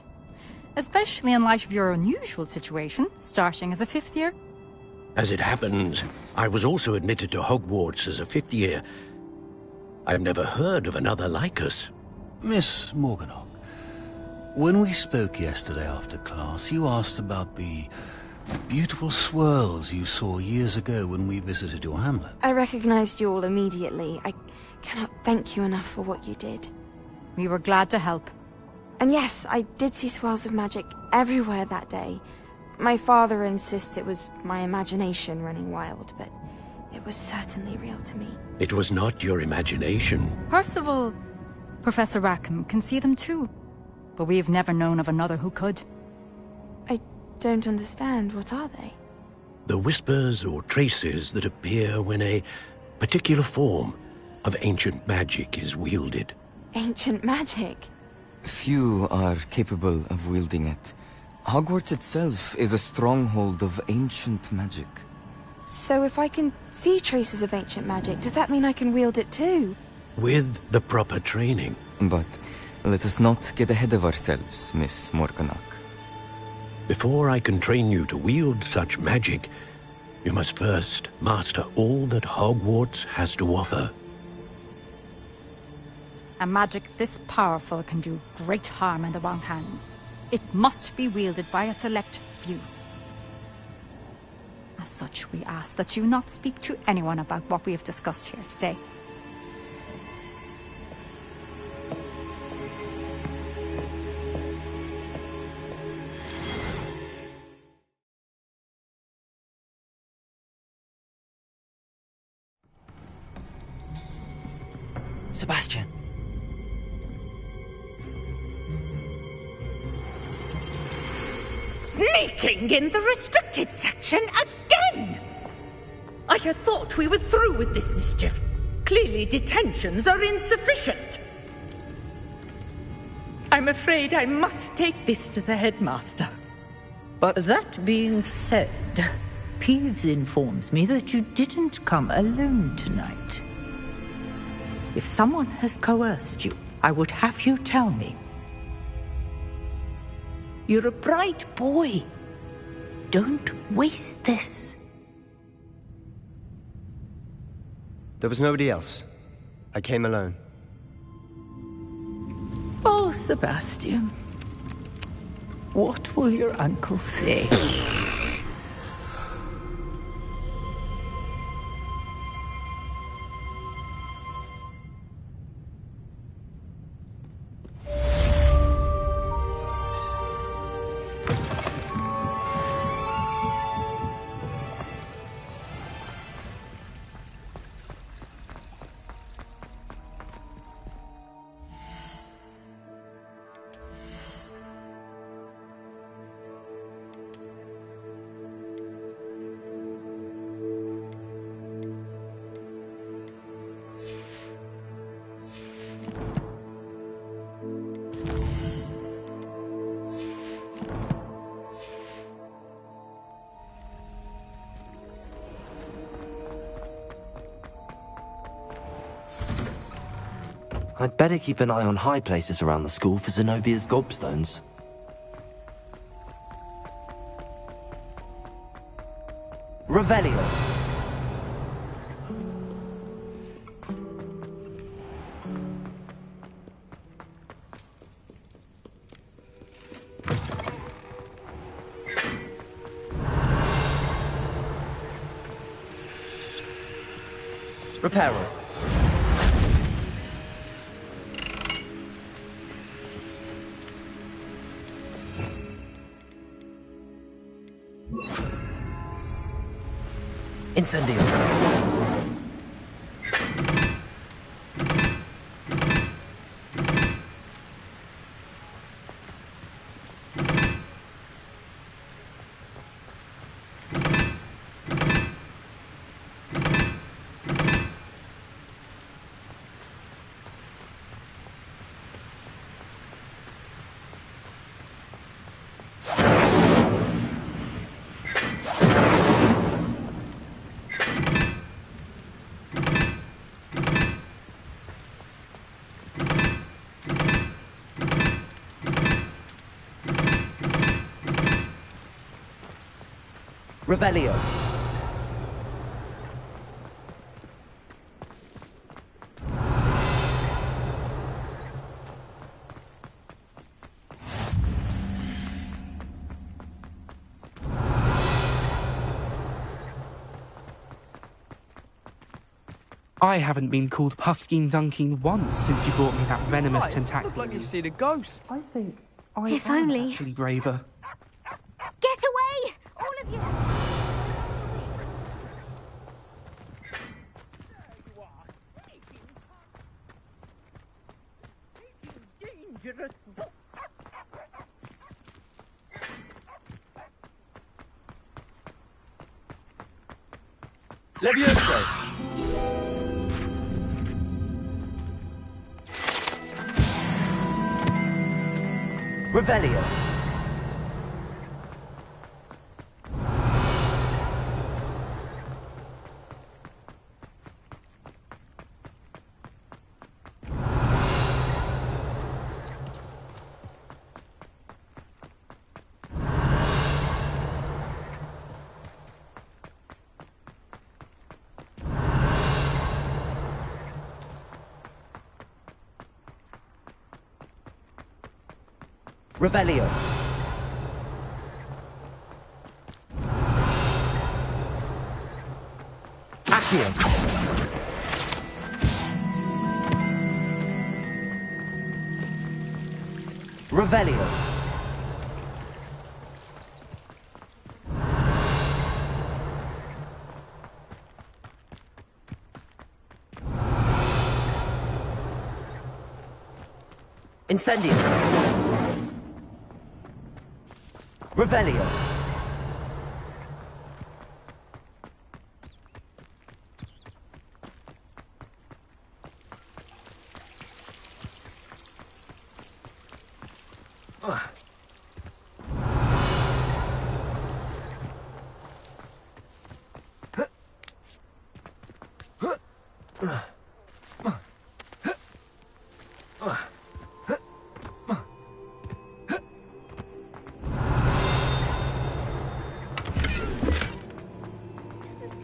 Especially in light of your unusual situation, starting as a 5th year. As it happens, I was also admitted to Hogwarts as a 5th year. I've never heard of another like us. Miss Morganach, when we spoke yesterday after class, you asked about the beautiful swirls you saw years ago when we visited your hamlet. I recognized you all immediately. I cannot thank you enough for what you did. We were glad to help. And yes, I did see swirls of magic everywhere that day. My father insists it was my imagination running wild, but it was certainly real to me. It was not your imagination. Percival, Professor Rackham can see them too. But we've never known of another who could. I don't understand. What are they? The whispers or traces that appear when a particular form of ancient magic is wielded. Ancient magic? Few are capable of wielding it. Hogwarts itself is a stronghold of ancient magic. So if I can see traces of ancient magic, does that mean I can wield it too? With the proper training. But let us not get ahead of ourselves, Miss Morganach. Before I can train you to wield such magic, you must first master all that Hogwarts has to offer. A magic this powerful can do great harm in the wrong hands. It must be wielded by a select few. As such, we ask that you not speak to anyone about what we have discussed here today. Sebastian. Sneaking in the restricted section again! I had thought we were through with this mischief. Clearly detentions are insufficient. I'm afraid I must take this to the headmaster. But that being said, Peeves informs me that you didn't come alone tonight. If someone has coerced you, I would have you tell me. You're a bright boy. Don't waste this. There was nobody else. I came alone. Oh, Sebastian. What will your uncle say? I'd better keep an eye on high places around the school for Zenobia's gobstones. Revelio. Reparo. Incendio. Revelio. I haven't been called Puffskein Dunking once since you brought me that venomous tentacle. Look like you've seen a ghost. I think I If am only. actually braver. Get away! All of you! Dangerous. Levioso! Revelio! Revelio. Accio. Revelio. Incendio. Revelio.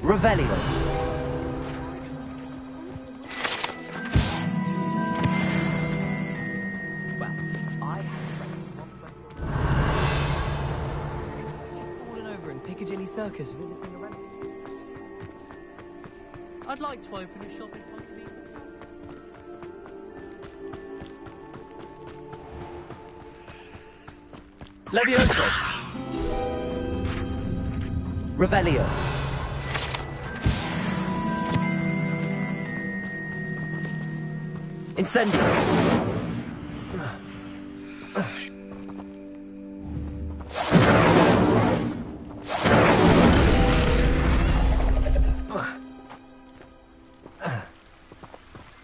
Revelio. Well, I have fallen over in Piccadilly Circus and anything around. I'd like to open a shop in Ponte. Levioso. Revelio. Incendio.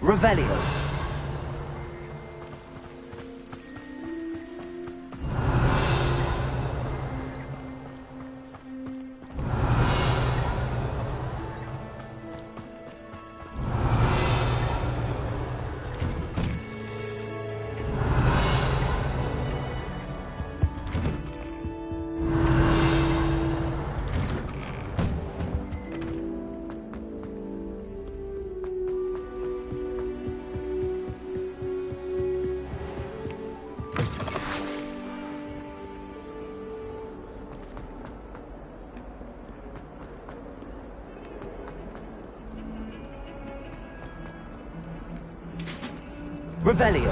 Revelio. Revelio.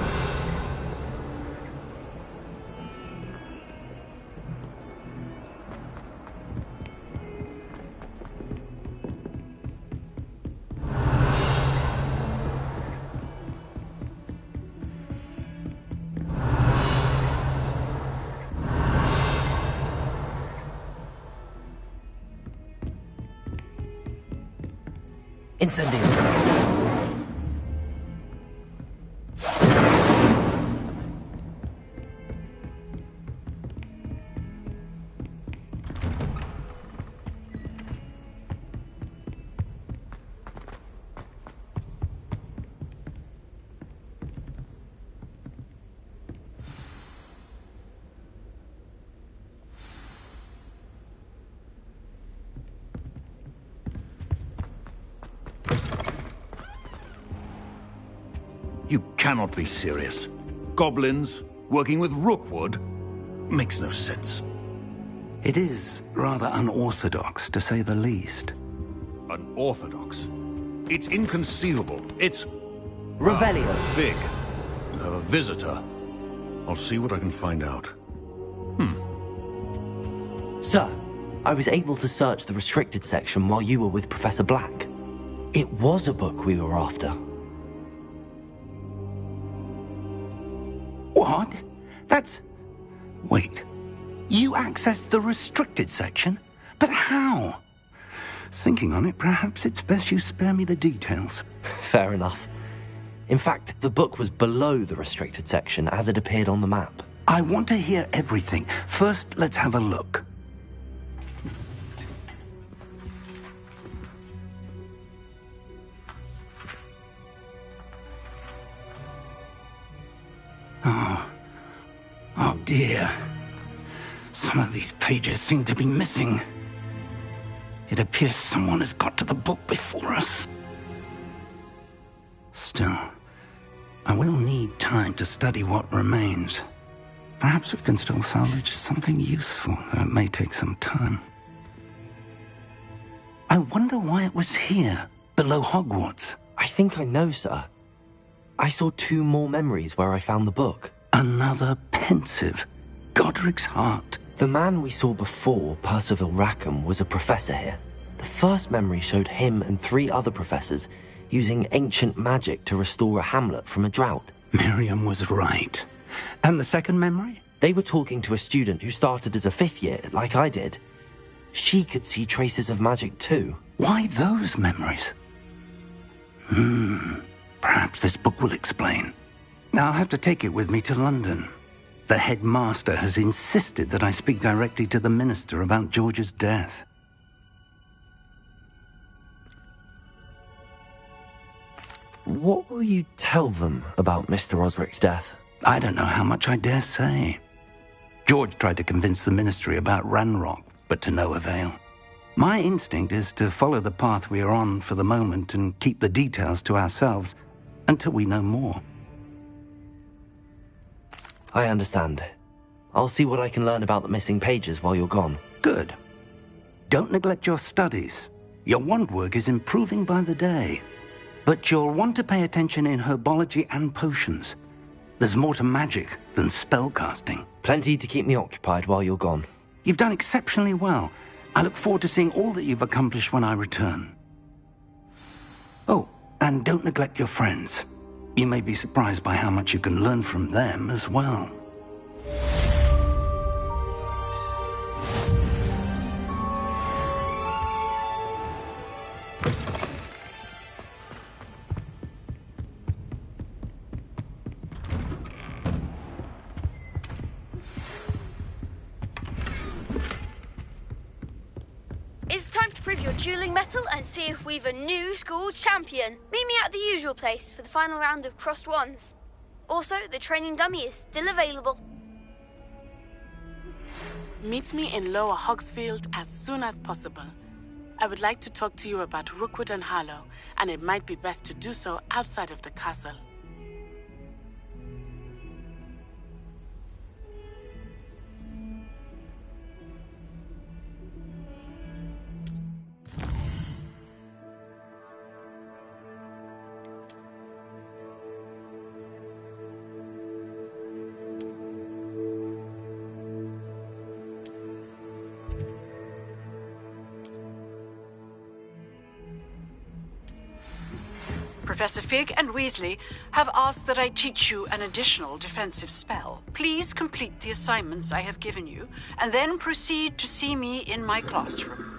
Incendio. You cannot be serious. Goblins working with Rookwood makes no sense. It is rather unorthodox, to say the least. Unorthodox? It's inconceivable. It's... Revelio. Fig, you have a visitor. I'll see what I can find out. Sir, I was able to search the restricted section while you were with Professor Black. It was a book we were after. What? That's... Wait. You accessed the restricted section? But how? Thinking on it, perhaps it's best you spare me the details. Fair enough. In fact, the book was below the restricted section as it appeared on the map. I want to hear everything. First, let's have a look. Oh dear. Some of these pages seem to be missing. It appears someone has got to the book before us. Still, I will need time to study what remains. Perhaps we can still salvage something useful, though it may take some time. I wonder why it was here, below Hogwarts. I think I know, sir. I saw 2 more memories where I found the book. Another pensive. Godric's heart. The man we saw before, Percival Rackham, was a professor here. The first memory showed him and 3 other professors using ancient magic to restore a hamlet from a drought. Miriam was right. And the second memory? They were talking to a student who started as a 5th year, like I did. She could see traces of magic too. Why those memories? Perhaps this book will explain. I'll have to take it with me to London. The headmaster has insisted that I speak directly to the minister about George's death. What will you tell them about Mr. Osric's death? I don't know how much I dare say. George tried to convince the ministry about Ranrock, but to no avail. My instinct is to follow the path we are on for the moment and keep the details to ourselves until we know more. I understand. I'll see what I can learn about the missing pages while you're gone. Good. Don't neglect your studies. Your wand work is improving by the day. But you'll want to pay attention in herbology and potions. There's more to magic than spellcasting. Plenty to keep me occupied while you're gone. You've done exceptionally well. I look forward to seeing all that you've accomplished when I return. Oh, and don't neglect your friends. You may be surprised by how much you can learn from them as well. It's time to prove your dueling mettle and see if we've a new school champion. Meet me at the usual place for the final round of crossed wands. Also, the training dummy is still available. Meet me in Lower Hogsfield as soon as possible. I would like to talk to you about Rookwood and Harlow, and it might be best to do so outside of the castle. Professor Fig and Weasley have asked that I teach you an additional defensive spell. Please complete the assignments I have given you, and then proceed to see me in my classroom.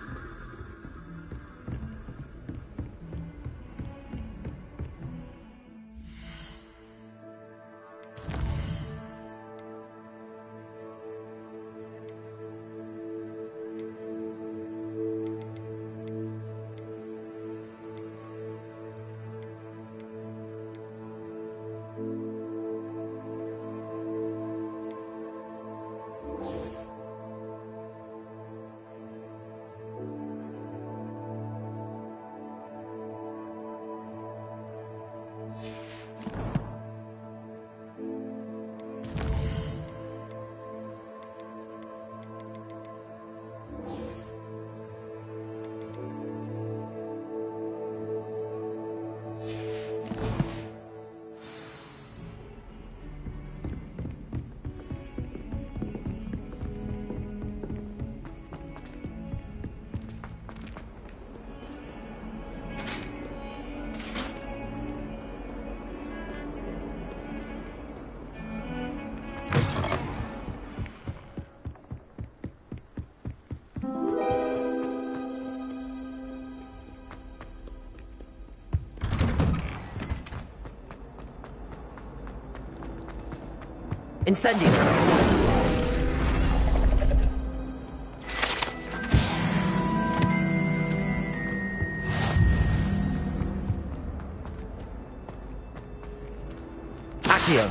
Incendio. Accio.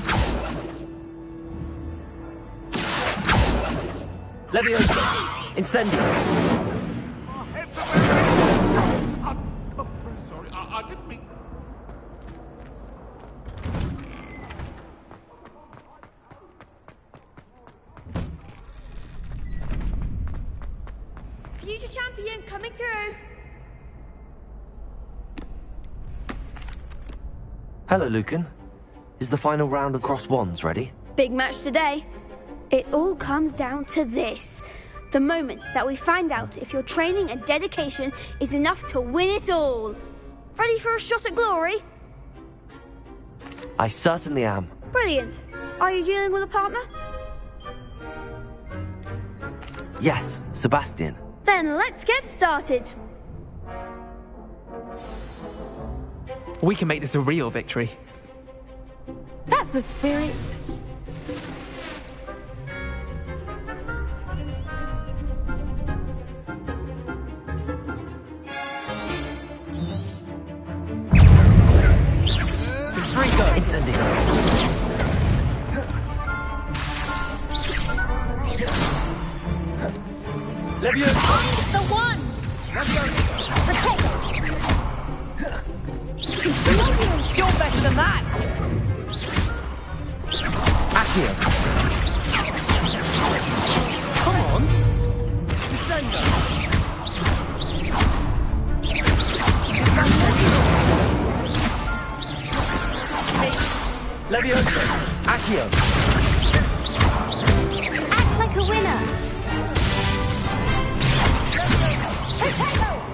Leviosa. Incendio. Sorry, I didn't mean... Future champion coming through. Hello, Lucan. Is the final round of Cross Wands ready? Big match today. It all comes down to this. The moment that we find out if your training and dedication is enough to win it all. Ready for a shot at glory? I certainly am. Brilliant. Are you dealing with a partner? Yes, Sebastian. Then let's get started. We can make this a real victory. That's the spirit. Incendio. Leviosa. The one! Protect! You're better than that! Accio. Come on! Leviosa. Accio. Act like a winner!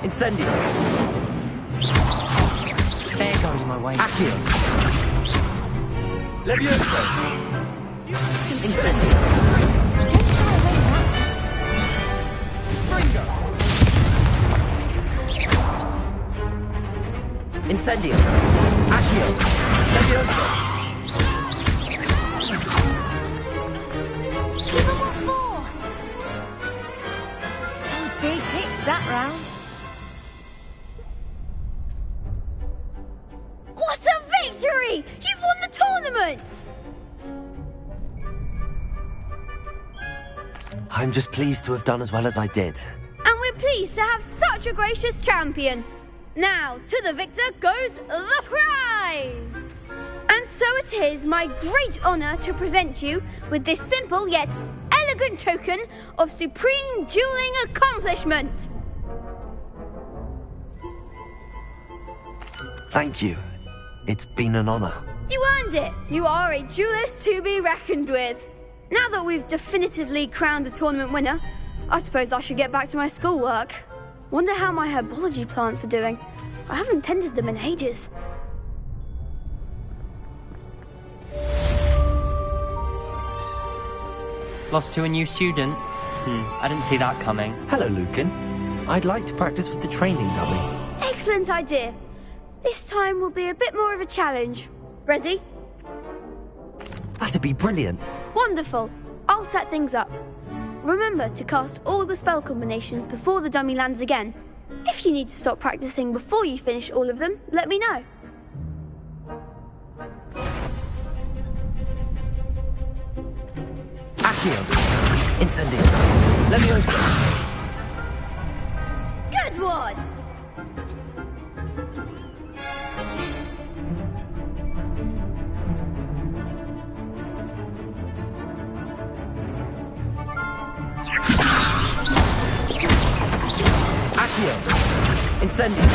Incendio. There goes my way. Accio. Leviosa. Incendio. Incendio. Accio. Leviosa. Give 'em what for? Some big hits that round. What a victory! You've won the tournament! I'm just pleased to have done as well as I did. And we're pleased to have such a gracious champion. Now, to the victor goes the prize! And so it is my great honour to present you with this simple yet elegant token of supreme dueling accomplishment. Thank you. It's been an honor. You earned it. You are a duelist to be reckoned with. Now that we've definitively crowned the tournament winner, I suppose I should get back to my schoolwork. Wonder how my herbology plants are doing. I haven't tended them in ages. Lost to a new student? I didn't see that coming. Hello, Lucan. I'd like to practice with the training dummy. Excellent idea. This time will be a bit more of a challenge. Ready? That'd be brilliant. Wonderful. I'll set things up. Remember to cast all the spell combinations before the dummy lands again. If you need to stop practicing before you finish all of them, let me know. Accio. Incendio. Leviosa. Good one! Accio. Incendio.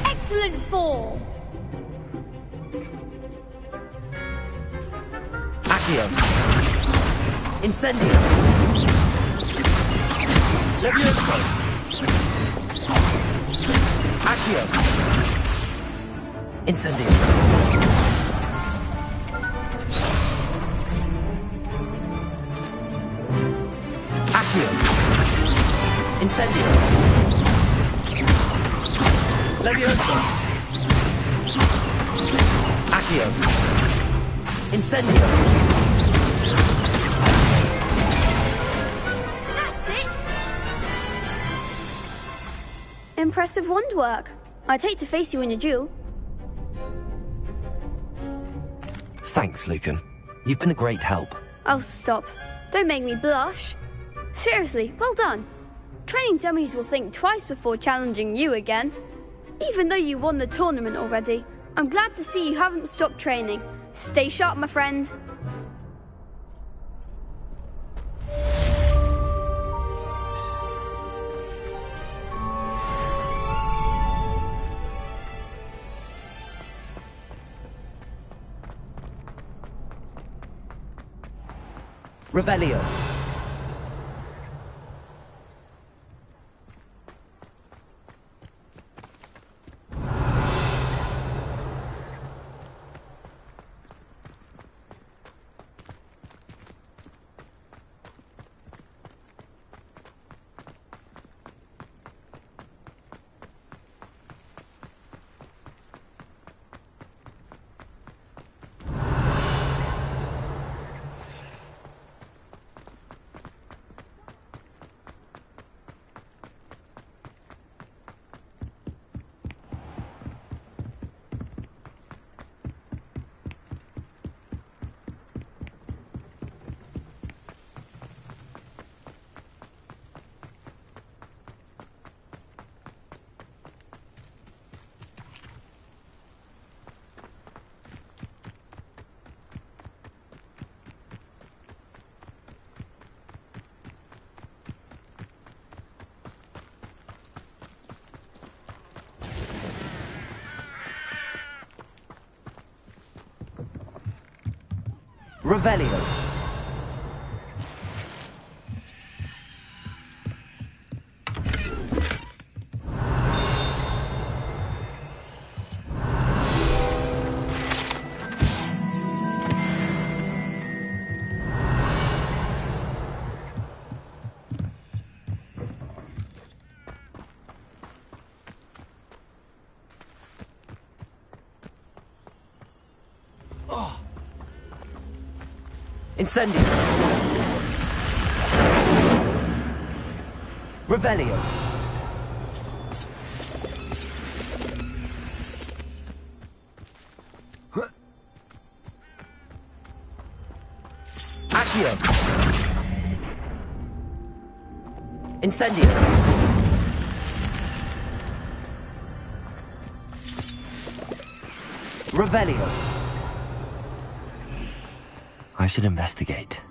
Excellent form! Accio. Incendio. Leviosa. Accio. Incendio. Accio. Incendio. Leviosa. Accio. Incendio! That's it! Impressive wand work. I'd hate to face you in a duel. Thanks, Lucan. You've been a great help. Oh, stop. Don't make me blush. Seriously, well done. Training dummies will think twice before challenging you again. Even though you won the tournament already, I'm glad to see you haven't stopped training. Stay sharp, my friend. Revelio. Revelio. Incendio. Revelio. Accio. Incendio. Revelio. I should investigate.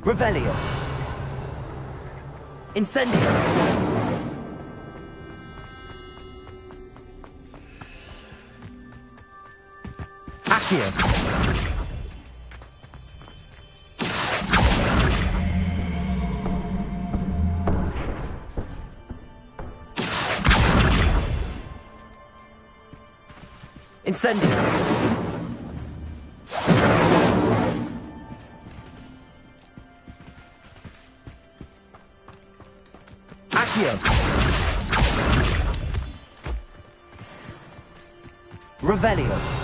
Revelio. Incendio. Accio. Incendio. Accio. Revelio.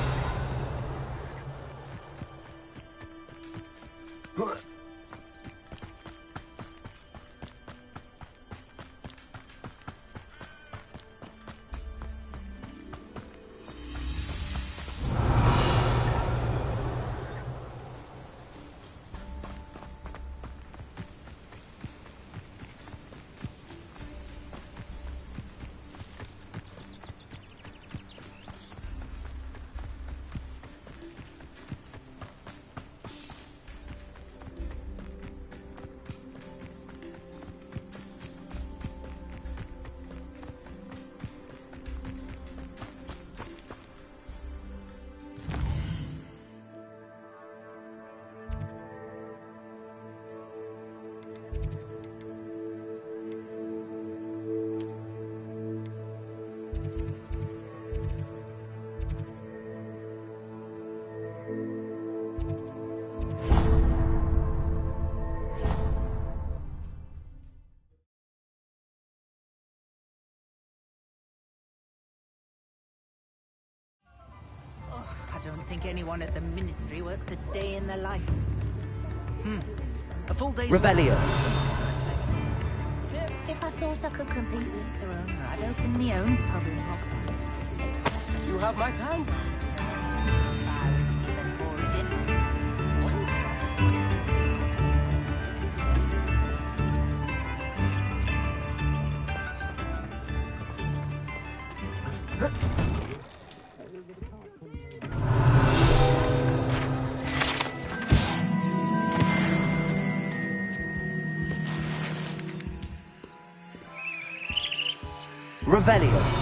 I don't think anyone at the Ministry works a day in their life. A full day's Revelio. If I thought I could compete with Sir Owner, I'd open my own pub in Hogwarts. You have my thanks. Revelio.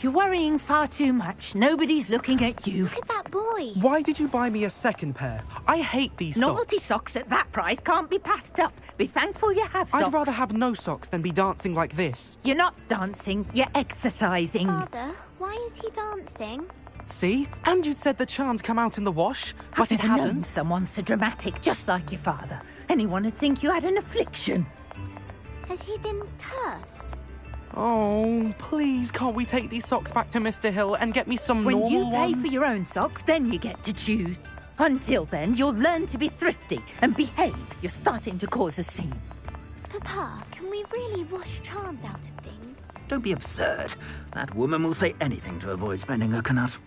You're worrying far too much. Nobody's looking at you. Look at that boy. Why did you buy me a second pair? I hate these Novelty socks. socks at that price can't be passed up. Be thankful you have socks. I'd rather have no socks than be dancing like this. You're not dancing, you're exercising. Father, why is he dancing? See? And you'd said the charm's come out in the wash, but I've it never known hasn't. someone so dramatic, just like your father. Anyone would think you had an affliction. Has he been cursed? Oh, please, can't we take these socks back to Mr. Hill and get me some When normal you pay ones? for your own socks, then you get to choose. Until then, you'll learn to be thrifty and behave. You're starting to cause a scene. Papa, can we really wash charms out of things? Don't be absurd. That woman will say anything to avoid spending her canut.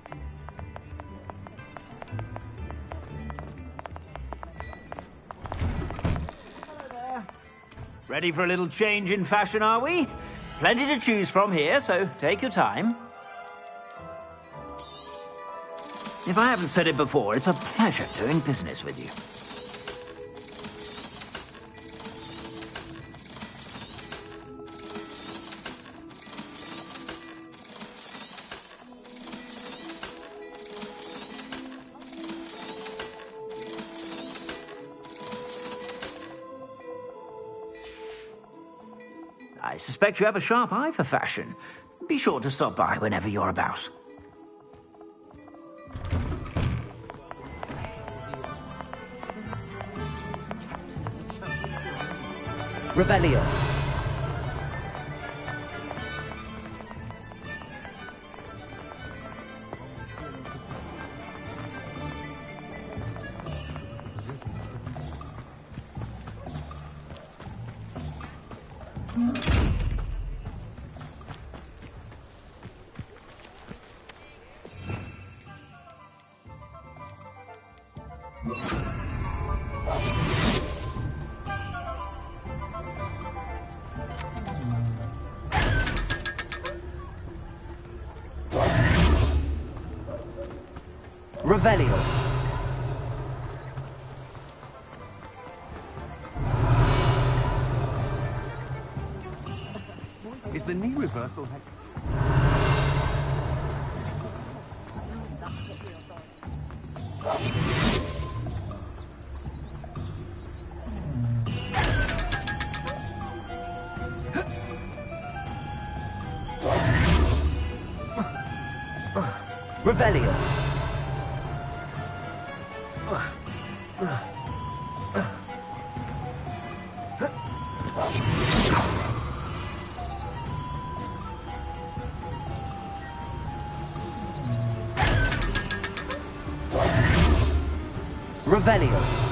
Ready for a little change in fashion, are we? Plenty to choose from here, so take your time. If I haven't said it before, it's a pleasure doing business with you. I suspect you have a sharp eye for fashion. Be sure to stop by whenever you're about. Revelio. Revelio. Is the knee reversal? Revelio. Revelio.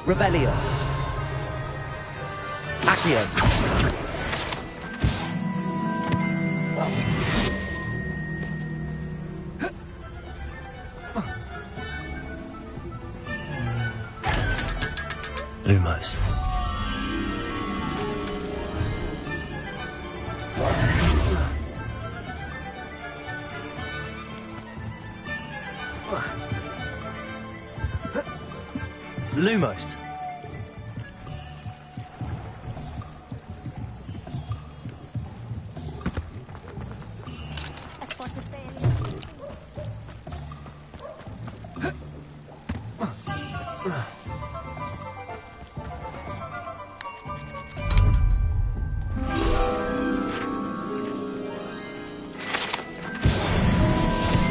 Revelio. Accio. Lumos. Lumos.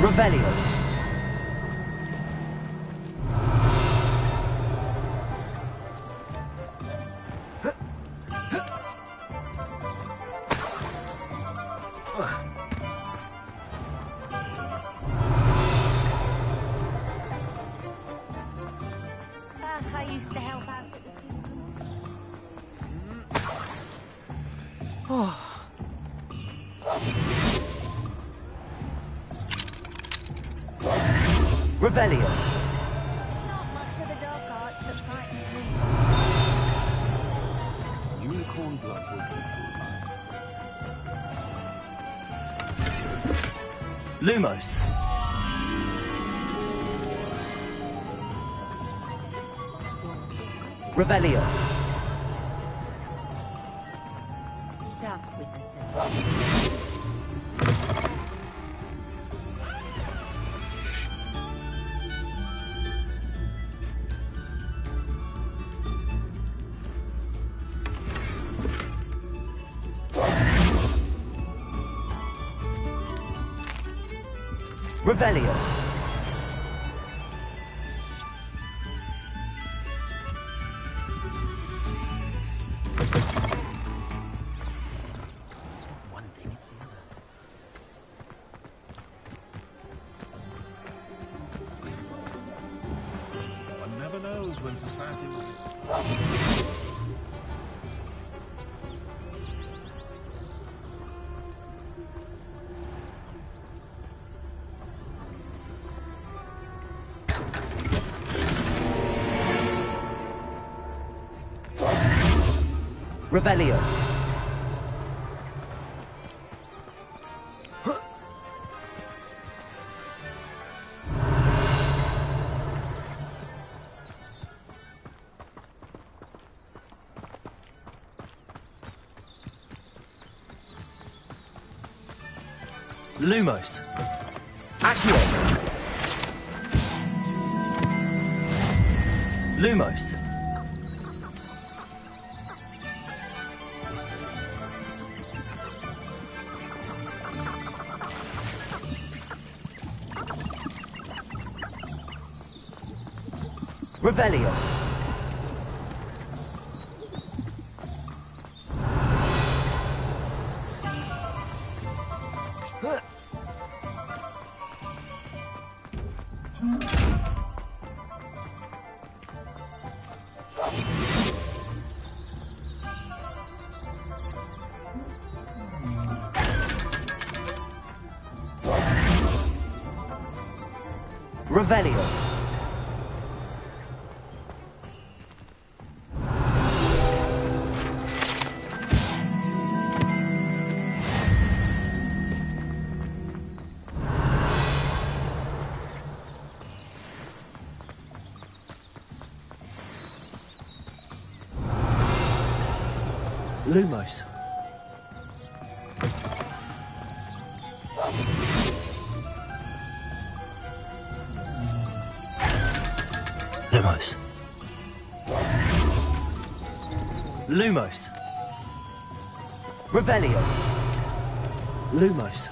Revelio. I used to help out with Revelio. not much of the dark arts that frightens me. Unicorn blood will Lumos. Revelio. Dark wizards. Revelio. One never knows when society will be. Revelio. Lumos. Accio. Lumos. Revelio. Revelio. Lumos. Lumos. Lumos. Revelio. Lumos.